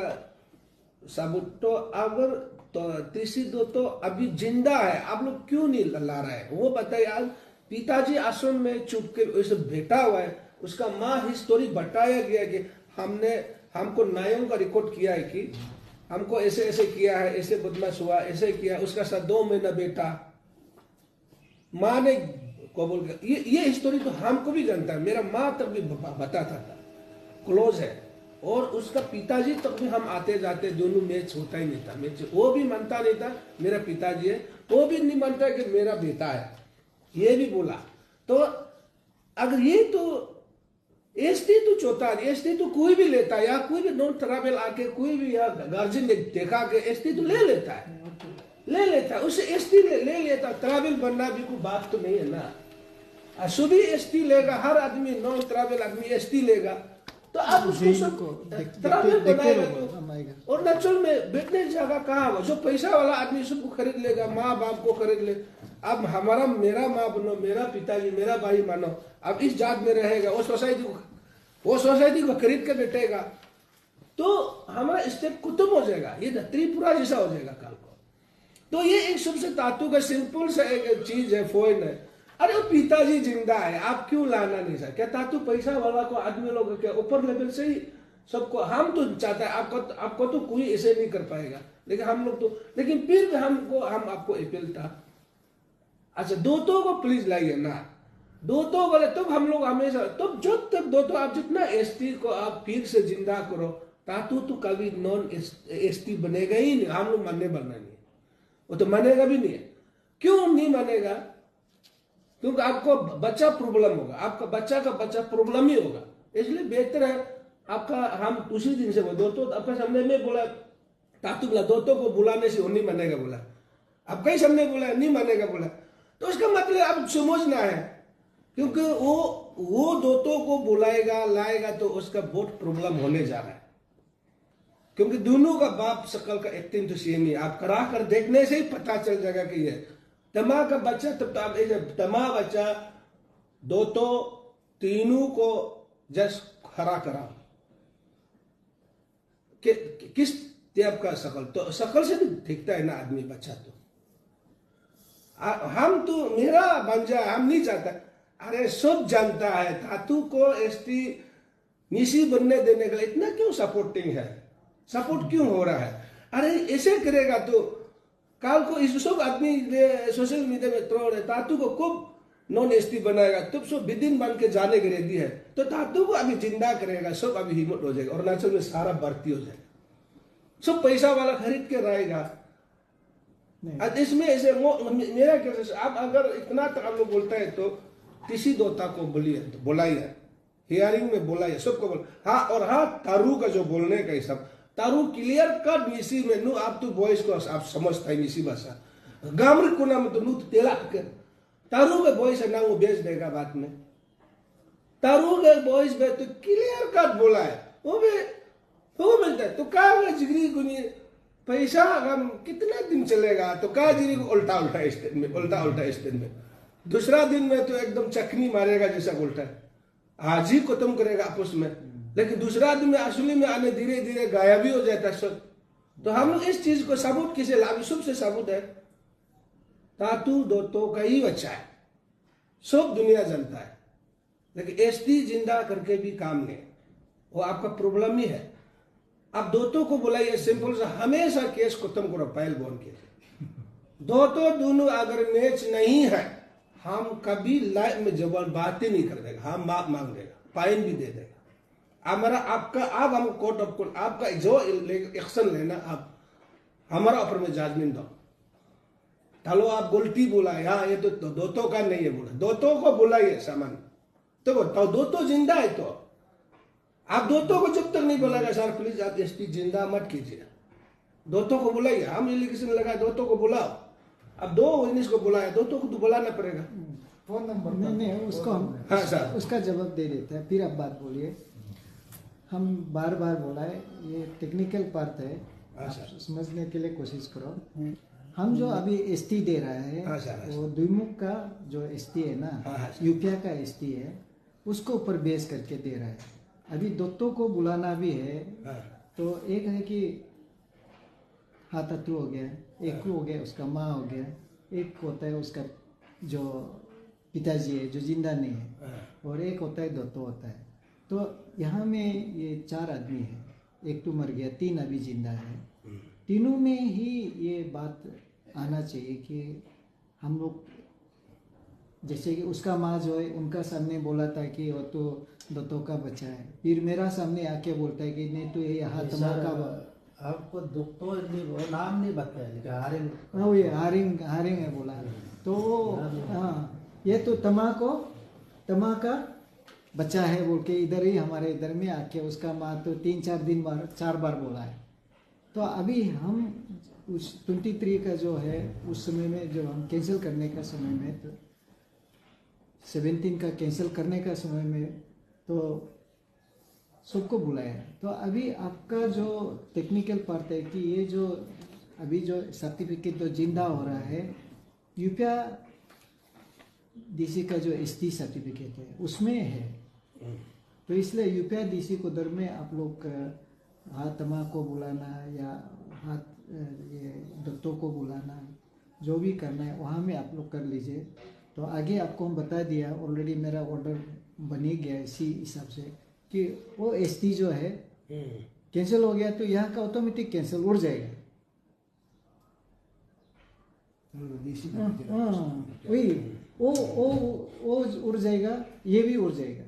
साबुत, तो अगर तो तीसरी दो तो अभी जिंदा है, आप लोग क्यों नहीं ला रहे हैं वो बताइए। आज पिताजी आश्रम में चुप के वैसे बैठा हुआ है, उसका माँ हिस्टोरी बताया गया कि हमको नायों का रिकॉर्ड किया है कि हमको ऐसे ऐसे किया है, ऐसे बदमाश हुआ, ऐसे किया, उसका साथ 2 महीना बेटा माँ ने को बोल के ये स्टोरी तो हमको भी जानता है, मेरा माँ तक भी बताता था, क्लोज है। और उसका पिताजी तक भी हम आते जाते दोनों, मैच होता ही नहीं था, मैच वो भी मानता नहीं था मेरा पिताजी है, वो भी नहीं मानता कि मेरा बेटा है, ये भी बोला। तो अगर ये तो एसटी तो चौथा, एसटी तो कोई भी लेता है, या कोई भी नॉन ट्रैवल आके कोई भी या गार्जियन देखा के एसटी तो ले लेता है, उससे एसटी ले लेता। ट्रैवल बनना भी कोई बात तो नहीं है ना, सभी एसटी लेगा, हर आदमी नॉन ट्रैवल आदमी एसटी लेगा, तो आप उसको सब ट्रैवल बनाएगा तो। और नेचुरल में बैठने की जगह कहाँ हो, जो पैसा वाला आदमी सबको खरीद लेगा, माँ बाप को खरीद ले। अब हमारा मेरा माँ बनो, मेरा पिताजी, मेरा भाई मानो, अब इस जात में रहेगा, वो सोसाइटी को खरीद के बैठेगा, तो हमारा स्टेप खत्म हो जाएगा, ये त्रिपुरा जैसा हो जाएगा काल को। तो ये एक सबसे तातु का सिंपल सा एक चीज है, फोन है। अरे वो पिताजी जिंदा है, आप क्यों लाना नहीं सर? क्या तातु पैसा वाला को आदमी लोग के ऊपर लेवल से ही सबको, हम तो चाहते हैं आपको तो कोई ऐसे नहीं कर पाएगा, लेकिन हम लोग तो, लेकिन फिर भी हम आपको अपील था, अच्छा दोतों को प्लीज लाइए ना, दोतों बोले तब हम लोग हमेशा, तब जब तक दोतों आप जितना एसटी को आप फिर से जिंदा करो, तातु तो कभी नॉन एसटी बनेगा ही नहीं, हम लोग मानने बनना नहीं, वो तो मानेगा भी नहीं है। क्यों नहीं मानेगा? क्योंकि आपको बच्चा प्रॉब्लम होगा, आपका बच्चा का बच्चा प्रॉब्लम ही होगा, इसलिए बेहतर है आपका, हम उसी दिन से दोस्तों अपने सामने में बोला, तातु बोला दोस्तों को बुलाने से वो नहीं मानेगा, बोला अब कई सामने बोला नहीं मानेगा, बोला तो उसका मतलब आप समझना है, क्योंकि वो दोस्तों को बुलाएगा लाएगा तो उसका बहुत प्रॉब्लम होने जा रहा है, क्योंकि दोनों का बाप शकल का एक्टिंग तो सेम ही, आप करा कर देखने से ही पता चल जाएगा कि ये तमा का बच्चा, तब तो आप तमा बच्चा दो तो तीनों को जस्ट खड़ा करा किस टाइप का शकल, तो शकल से भी दिखता है ना आदमी बच्चा, तो हम तो मेरा बन जाए हम नहीं चाहता। अरे सब जानता है धातु को एसटी निशी बनने देने का इतना क्यों सपोर्टिंग है, सपोर्ट क्यों हो रहा है? अरे ऐसे करेगा तो काल को इस सब आदमी सोशल मीडिया में ट्रोल है, धातु को खूब नॉन एसटी बनाएगा, तब सब विदिन बन के जाने के रेडी है, तो धातु को अभी जिंदा करेगा, सब अभी हिम्मत हो जाएगा, अरुणाचल में सारा भर्ती हो जाएगा, सब पैसा वाला खरीद के रहेगा। इसमें ऐसे मेरा क्या, आप अगर इतना तक आप लोग बोलता है तो किसी दोता को बोलिए, तो बुलाइए, हियरिंग में बुलाइए, सबको बोल, हाँ और हाँ तारू का जो बोलने का सब तारू क्लियर कट निसी में नु, आप तो वॉइस को आप समझता है निसी भाषा गामरी कोना में तो नु तेला के तारू के वॉइस है ना, वो बेच देगा बात में, तारू के वॉइस में तो क्लियर कट बोला है, वो मिलता है, तो कहा जिगरी गुनी पैसा हम कितना दिन चलेगा, तो कहा जिगरी को उल्टा स्टेट में दूसरा दिन में तो एकदम चखनी मारेगा जैसा उल्टा है, आज ही खत्म करेगा आपस में, लेकिन दूसरा दिन में असली में आने धीरे धीरे गायब भी हो जाता है सब। तो हम लोग इस चीज को सबूत किसे लाभ, सबसे सबूत है तातु दोतों का ही बच्चा है, सब दुनिया जानता है, लेकिन एसटी जिंदा करके भी काम नहीं, वो आपका प्रॉब्लम ही है। आप दोतों को बुलाइए, सिंपल सा हमेशा केस खत्म करो, पहल बोन के दोतों दोनों अगर मैच नहीं है, हम कभी लाइफ में जबान बात ही नहीं कर देगा, हम माफ मांग देगा, फाइन भी दे देगा, हमारा आपका आप हम कोर्ट ऑफ कोर्ट आपका जो एक्शन लेना आप हमारा ऊपर में जजमेंट दो, चलो आप गलती बोला, हाँ ये तो दोतों का नहीं है, बोला दोतों को बुलाइए सामान, तो दोतों जिंदा है, तो आप दोतों को जब तक नहीं बुलाएगा सर प्लीज आप एसटी जिंदा मत कीजिए, दोतों को बुलाइए, हम एलिगेशन लगाए दोतों को बुलाओ, अब दो विटनेस को बुलाया, दोतों को तो बुलाना पड़ेगा, फोन नंबर नहीं उसको हम हाँ सर उसका जवाब दे देते हैं, फिर आप बात बोलिए। हम बार बार बोला है, ये टेक्निकल पार्ट है, आप समझने के लिए कोशिश करो। हम जो अभी एसटी दे रहा है, वो द्विमुख का जो एसटी है ना, यूपिया का एसटी है, उसको ऊपर बेस करके दे रहा है। अभी दोतों को बुलाना भी है, तो एक है कि हाथातु हो गया, एक हो गया उसका माँ हो गया, एक होता है उसका जो पिताजी है जो जिंदा नहीं है, और एक होता है दोतों होता है। तो यहाँ में ये 4 आदमी है, एक तो मर गया, 3 अभी जिंदा है, तीनों में ही ये बात आना चाहिए कि हम लोग जैसे कि उसका माँ जो है उनका सामने बोला था कि वो तो दत्तों का बच्चा है, फिर मेरा सामने आके बोलता है कि नहीं तो ये हातमा का आपको दुख तो नहीं, वो नाम नहीं बताया लेकिन हारिंग, हाँ ये हारिंग हारिंग है बोला। तो वो हाँ ये तो तमा का बच्चा है बोल के इधर ही हमारे इधर में आके उसका माँ तो 4 बार बोला है। तो अभी हम उस 23 का जो है उस समय में जो हम कैंसिल करने का समय में तो 17 का कैंसिल करने का समय में तो सबको बुलाया। तो अभी आपका जो टेक्निकल पार्ट है कि ये जो अभी जो सर्टिफिकेट जो जिंदा हो रहा है यूपिया डीसी का जो एसटी सर्टिफिकेट है उसमें है, तो इसलिए यूपिया डीसी को दर में आप लोग हातमा को बुलाना या ये दत्तों को बुलाना जो भी करना है वहाँ में आप लोग कर लीजिए। तो आगे आपको हम बता दिया ऑलरेडी, मेरा ऑर्डर बन ही गया इसी हिसाब से कि वो एसटी जो है कैंसिल हो गया तो यहाँ का ऑटोमेटिक कैंसिल उड़ जाएगा। वही वो उड़ जाएगा, ये भी उड़ जाएगा,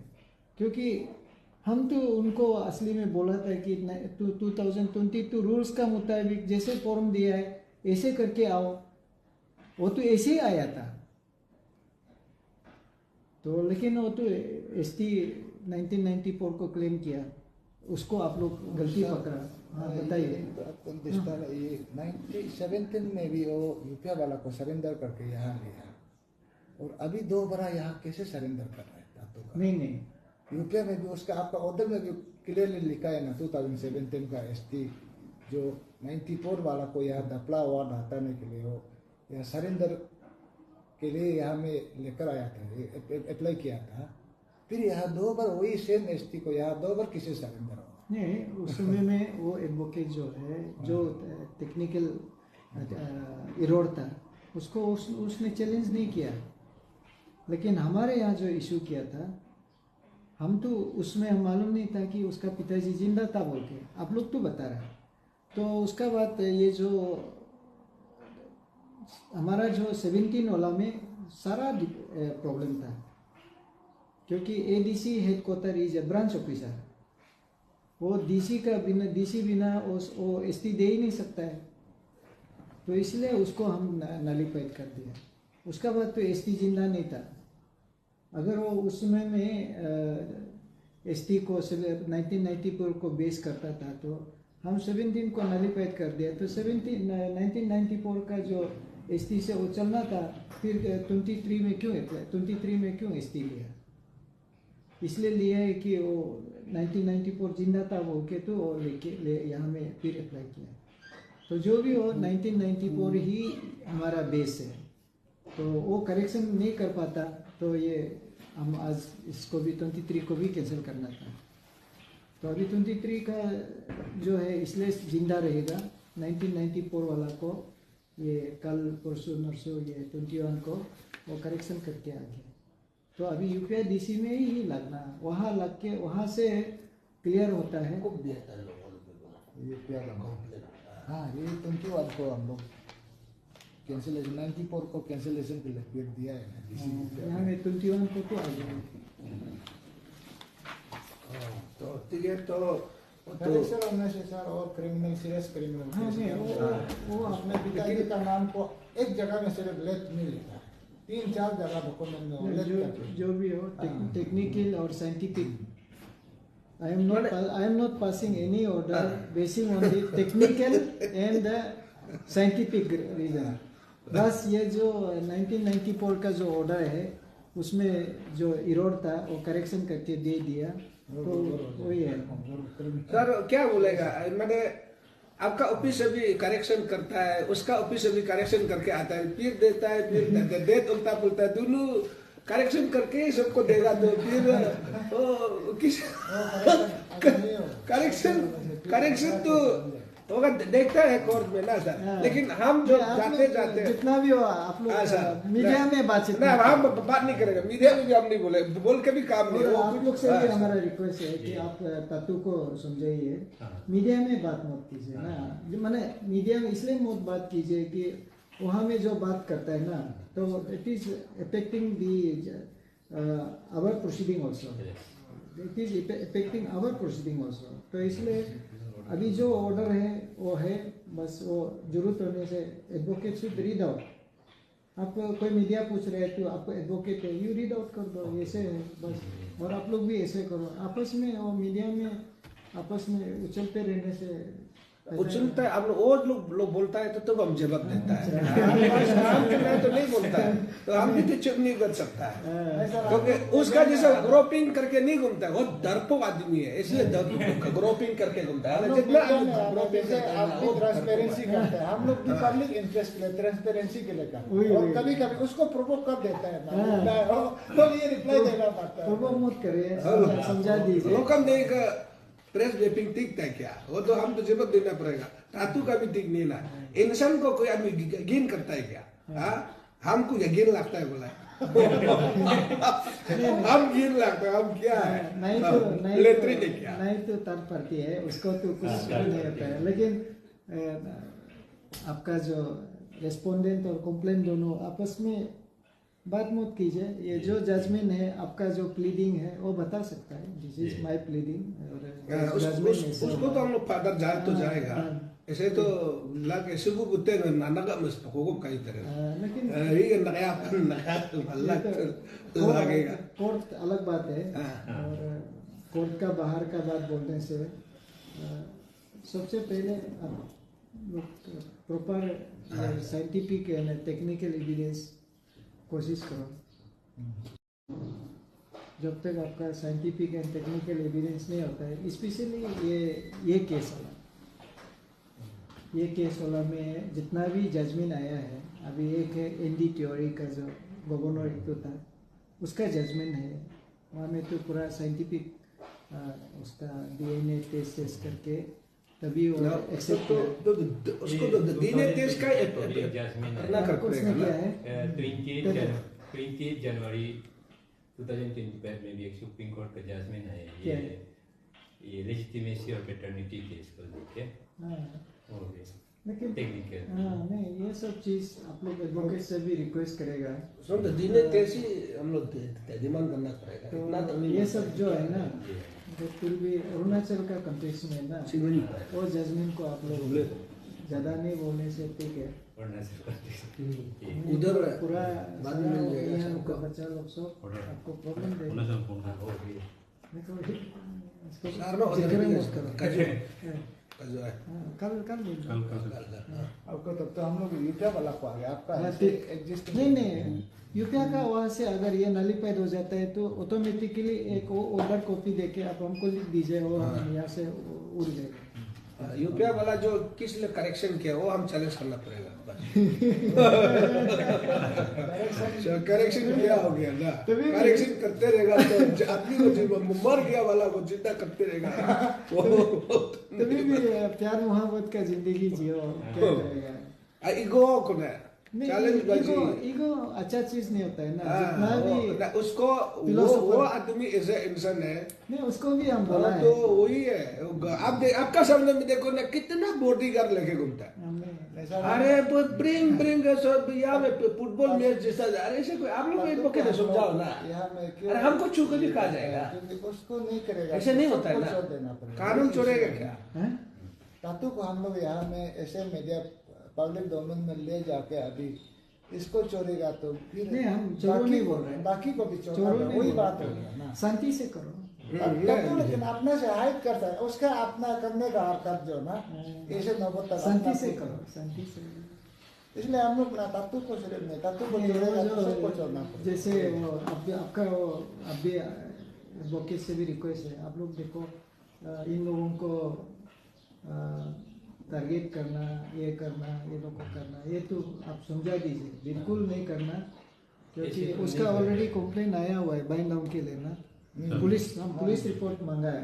क्योंकि हम तो उनको असली में बोला था कि 2022 रूल्स का मुताबिक जैसे फॉर्म दिया है ऐसे करके आओ, वो तो ऐसे ही आया था। तो लेकिन वो तो एसटी 1994 को क्लेम किया, उसको आप लोग गलती पकड़ा। हाँ बताइए। ये 1917 में भी वो यूपिया वाला को सरेंडर करके यहाँ लिया, और अभी 2 बार यहाँ कैसे सरेंडर कर रहे हैं? नहीं यूपिया में भी उसका आपका ऑर्डर में भी क्लियरली लिखा है ना 2017 का एसटी जो 94 वाला को यहाँ दपला वार्ड हटाने के लिए हो या सरेंडर के लिए यहाँ में लेकर आया था, अप्लाई किया था, फिर यहाँ 2 बार वही सेम एसटी को यहाँ 2 बार किसे सरेंडर हो? नहीं, उस समय में वो एडवोकेट जो है जो टेक्निकल इरोड था उसको उसने चैलेंज नहीं किया, लेकिन हमारे यहाँ जो इशू किया था हम तो उसमें हम मालूम नहीं था कि उसका पिताजी जिंदा था बोल के, आप लोग तो बता रहे। तो उसका बाद ये जो हमारा जो 17 वाला में सारा प्रॉब्लम था, क्योंकि ADC head quarter is a branch officer, वो डीसी बिना वो एसटी दे ही नहीं सकता है, तो इसलिए उसको हम नलीफाइड कर दिया। उसका बाद तो एसटी जिंदा नहीं था, अगर वो उस समय में एसटी को 1994 को बेस करता था तो हम 17 को नलीफाइड कर दिया, तो 1994 का जो एसटी से वो चलना था, फिर 23 में क्यों एसटी लिया? इसलिए लिया है कि वो 1994 जिंदा था वो के तो वो ले यहाँ में फिर अप्लाई किया। तो जो भी हो 1994 ही हमारा बेस है, तो वो करेक्शन नहीं कर पाता, तो ये हम आज इसको भी 23 को भी कैंसिल करना था। तो अभी 23 का जो है इसलिए जिंदा रहेगा, 1994 वाला को ये कल परसों नरसों ये 21 को वो करेक्शन करके आ गया। तो अभी यूपीआई डीसी में ही लगना, वहाँ लग के वहाँ से क्लियर होता है। हाँ ये 21 को हम लोग कैंसिलेशन 94 को कैंसिलेशन के लिए फिर दिया है ना यहाँ में 21 को तो आ गया। तो ठीक है, तो सर हमने से सर और क्रिमिनल सीरियस क्रिमिनल हाँ नहीं वो अपने पिताजी का नाम को एक जगह में सिर्फ लेट नहीं लिखा है, 3-4 जगह डॉक्यूमेंट में लेट करके। जो भी हो टेक्निकल और scientific, I am not passing any order basing on the technical and the scientific reason. बस ये जो 1994 का जो ऑर्डर है उसमें जो इरोड था वो करेक्शन करके दे दिया, तो वही है। सर क्या बोलेगा, मैंने आपका ऑफिस भी करेक्शन करता है, उसका ऑफिस भी करेक्शन करके आता है, फिर देता है, फिर देत उल्टा पुल्टा दोनों करेक्शन करके ही सबको देगा, तो फिर किस करेक्शन तो होगा, देखता है कोर्ट में ना सर। लेकिन हम जो जाते जितना भी हो आप लोग मीडिया में बातचीत ना, हम बात नहीं करेंगे, मीडिया में भी हम नहीं बोल के भी काम नहीं। आप लोग से भी हमारा रिक्वेस्ट है कि आप तत्व को समझाइए, मीडिया में बात मत कीजिए ना, मैंने मीडिया में इसलिए मत बात कीजिए कि वहाँ में जो बात करता है ना, तो it is affecting the our proceeding also, it is affecting our proceeding also. तो इसलिए अभी जो ऑर्डर है वो है, बस वो जरूरत होने से एडवोकेट शुड रीड आउट। आप कोई मीडिया पूछ रहे हैं तो आपको एडवोकेट है, यू रीड आउट कर दो, ऐसे है बस। और आप लोग भी ऐसे करो, आपस में और मीडिया में आपस में उछलते रहने से उछलता है। अब वो लोग बोलता है तो हम जवाब देता है, काम करना है तो नहीं बोलता है, तो हम भी तो चुप नहीं कर सकता है, क्योंकि उसका जैसे ग्रोपिंग करके नहीं घूमता है, वो डरपोक आदमी है, इसलिए ग्रोपिंग करके घूमता है। जितना ट्रांसपेरेंसी करते हैं हम लोग भी, पब्लिक इंटरेस्ट के लिए, ट्रांसपेरेंसी के लिए करते हैं, और कभी कभी उसको प्रोवोक कर देता है तो ये रिप्लाई देना पड़ता है। प्रोवोक मत करिए, समझा दीजिए। लोकम नहीं का प्रेस ब्रीफिंग ठीक था क्या, वो तो हम तो जवाब देना पड़ेगा। तातू का भी ठीक नहीं ना, इंसान को कोई आदमी गिन करता है क्या? हाँ, हमको गिन लगता है बोला हम गिन लगता है, हम क्या है? नहीं तो थर्ड पार्टी है, उसको तो कुछ नहीं होता है। लेकिन आपका जो रेस्पोंडेंट और कंप्लेंट दोनों आपस में बात मत कीजिए। ये जो जजमेंट है, आपका जो प्लीडिंग है वो बता सकता है, दिस इज माय प्लीडिंग। और उसको तो हम लोग फादर जाए तो जाएगा, ऐसे तो लग ऐसे को कुत्ते नाना का मस्त को कई तरह, लेकिन ये नया लगेगा। कोर्ट अलग बात है, और कोर्ट का बाहर का बात बोलने से सबसे पहले आप proper scientific and technical evidence कोशिश करो। जब तक आपका साइंटिफिक एंड टेक्निकल एविडेंस नहीं होता है, स्पेशली ये केस वाला में जितना भी जजमेंट आया है, अभी एक है एनडी त्योरी का जो गवर्नर एक था, उसका जजमेंट है। वहाँ में तो पूरा साइंटिफिक उसका डीएनए टेस्ट करके तभी वो एक्सेप्ट तो उसको तो डीएनए टेस्ट का ना कर किया है। 20 जनवरी 2025 में भी एक सुप्रीम कोर्ट का जजमेंट है, ये लेजिटिमेसी और पैटर्निटी केस को लेके। लेकिन टेक्निकल नहीं, ये सब चीज आप लोग एडवोकेट से भी रिक्वेस्ट करेगा। तो डीएनए टेस्ट ही हम लोग डिमांड करना पड़ेगा। इतना तो ये सब जो है ना, जो फिर भी अरुणाचल का कंटेक्स्ट में ना, वो जजमेंट को आप लोग ज्यादा नहीं बोलने से ठीक है। उधर पूरा बाद में मिल जाएगा यहाँ सबको। का बच्चा लोग सब आपको प्रॉब्लम देगा। सारनो जिक्र उधर मत करो। जो है कल आपको तब तो हम लोग यूपीआ वाला को आ गया, आपका एग्जिस्ट नहीं यूपीआ का वहाँ से अगर ये नलिफाइड हो जाता है तो ऑटोमेटिकली एक ऑर्डर कॉपी देके आप हमको लिख दीजिए, और हम यहाँ से उड़ जाएगा। यूपीआ वाला जो किस लिए करेक्शन किया वो हम चैलेंज करना पड़ेगा। करेक्शन क्या हो गया ना, करेक्शन करते रहेगा तो आदमी को जीवन मर गया वाला को जिंदा करते रहेगा। तभी भी प्यार मोहब्बत का जिंदगी जियो, क्या करेगा। ईगो को ना चैलेंज ईगो अच्छा चीज नहीं होता है ना, जितना भी उसको वो आदमी ऐसे इंसान है नहीं, उसको भी हम बोला है तो वही है। आपका सामने में देखो ना कितना बॉडीगार्ड लेके घूमता है। अरे ब्रिंग सब यहाँ में फुटबॉल मैच जैसा, अरे ऐसे कोई आप लोग एडवोकेट है, समझाओ ना। अरे हमको छू के भी कहा जाएगा, उसको नहीं करेगा, ऐसे नहीं होता है ना, कानून छोड़ेगा क्या? तातू को हम लोग यहाँ में ऐसे मीडिया पब्लिक डोमेन में ले जाके अभी इसको चोरेगा तो फिर नहीं, हम चोरों नहीं बोल रहे हैं, बाकी को भी चोरों चोरेगा, नहीं वही बोल बात रहे हो हैं। गया ना। शांति से करो। लेकिन अपने से हाइड करता है, उसका अपना करने का हरकत जो ना ऐसे नौबत शांति से करो, शांति से। इसलिए हम लोग ना तातू को सिर्फ नहीं, तातू को चोरेगा तो सबको छोड़ना पड़ेगा। जैसे वो आपका वो अभी एडवोकेट से भी रिक्वेस्ट है, आप लोग देखो इन लोगों को टारगेट करना, ये करना, ये लोग को करना, ये तो आप समझा दीजिए, बिल्कुल नहीं करना, क्योंकि उसका ऑलरेडी कंप्लेंट आया हुआ है बाइंड डाउन के लिए ना। पुलिस रिपोर्ट मांगा है,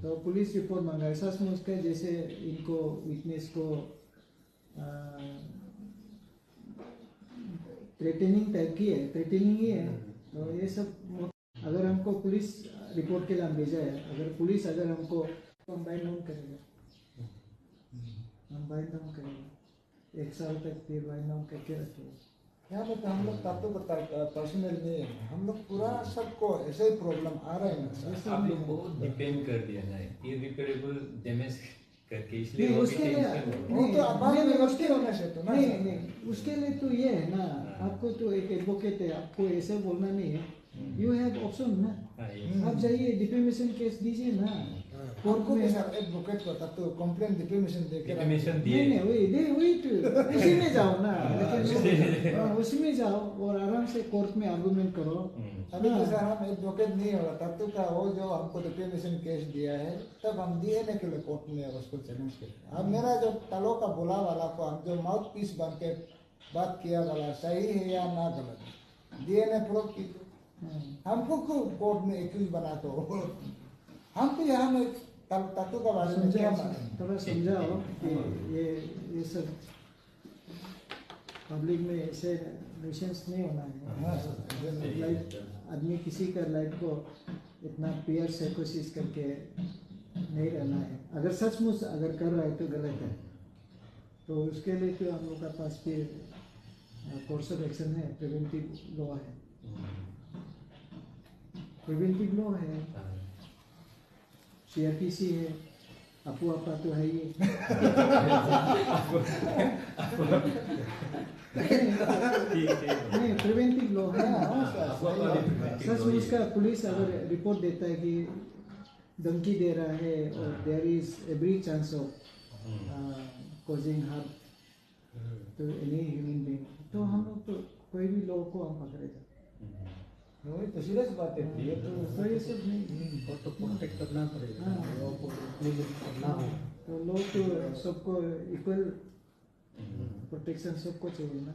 तो पुलिस रिपोर्ट मांगा है, सच में उसका जैसे इनको विटनेस को थ्रेटनिंग टाइप की है, थ्रेटनिंग ही है। तो ये सब अगर हमको पुलिस रिपोर्ट के लिए हम भेजा है, अगर पुलिस हमको तो हम बाइंड डाउन करेगा, हम बाइंड डाउन करेंगे। 1 साल तक फिर वाई नाउ करके रखे। यहाँ पे तो हम लोग तातू का पर्सनल नहीं है, हम लोग पूरा सबको ऐसे ही प्रॉब्लम आ रहा है ना। आप लोग बहुत डिपेंड कर दिया ना इररिपेयरेबल डैमेज करके, इसलिए नहीं वो उसके भी लिए टेंशन वो तो आबाद नहीं, व्यवस्थित उसके- होने से तो ना। नहीं नहीं उसके लिए तो ये है ना, आपको तो एक एडवोकेट है, आपको ऐसे बोलना नहीं है, यू हैव ऑप्शन ना, हाँ, ये आप जाइए डिफेमेशन केस दीजिए ना कोर्ट हमको भी में। सर एडवोकेट को तातू कंप्लेंट डिफेमेशन दे के डिफेमेशन नहीं दिए नहीं वही तो उसी में जाओ ना, लेकिन उसी में जाओ और आराम से कोर्ट में आर्गुमेंट करो। अभी तो सर हम एडवोकेट नहीं हो रहा, तातू का वो जो हमको डिफेमेशन केस दिया है तब हम डीएनए के लिए कोर्ट में उसको चैलेंज किया। अब मेरा जो तलो का बोला वाला को हम जो माउथ पीस बन के बात किया वाला सही है या ना गलत, डीएनए प्रूव कीजिए, हमको खूब कोर्ट में एक्यूज बना दो। हमको यहाँ में तातू का बारे में क्या मालूम? थोड़ा समझाओ कि ये सब पब्लिक में ऐसे न्यूसेंस नहीं होना हाँ, है। सर। लाइफ आदमी किसी का लाइफ को इतना पीयर साइकोसिस करके नहीं रहना है। अगर सचमुच अगर कर रहा है तो गलत है, तो उसके लिए तो हम लोग का पास फिर कोर्स ऑफ एक्शन है, प्रिवेंटिव लॉ है, प्रिवेंटिव लॉ है, CRPC है, अपू आपा तो है ही। नहीं प्रिवेंटिव लॉ है ना, सच में उसका पुलिस अगर रिपोर्ट देता है कि धमकी दे रहा है और there is every chance of causing harm to any human being, तो हम लोग तो कोई भी लॉ को हम पकड़ेगा। वही तो सीरियस बात है ये तो। तो ये सब नहीं, और तो प्रोटेक्ट करना पड़ेगा, हाँ। लॉ को इम्प्लीमेंट करना हो। तो लॉ तो सबको इक्वल प्रोटेक्शन सबको चाहिए ना।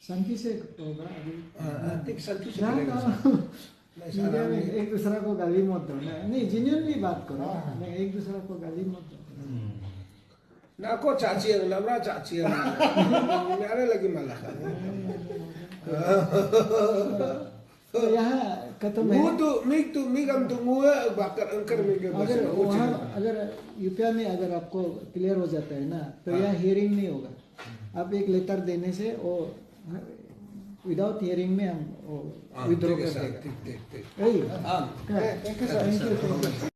शांति से होगा अभी। ठीक शांति से ध्यान करेगा दो। सर। मैं मीडिया सारा में नहीं- एक दूसरा को गाली मत दो ना, नहीं जेन्युइनली बात करो, हाँ। नहीं एक दूसरा को गाली मत दो। Nako caci yang labra caci yang nyare lagi malah. तो यहाँ खत्म है। Migam tu ngue bakar angker migam. अगर वहाँ अगर यूपीआ में अगर आपको क्लियर हो जाता है ना, तो यहाँ हियरिंग नहीं होगा। आप एक लेटर देने से वो विदाउट हियरिंग में हम विड्रॉ कर देगा। Tik. वही Ah, थैंक यू।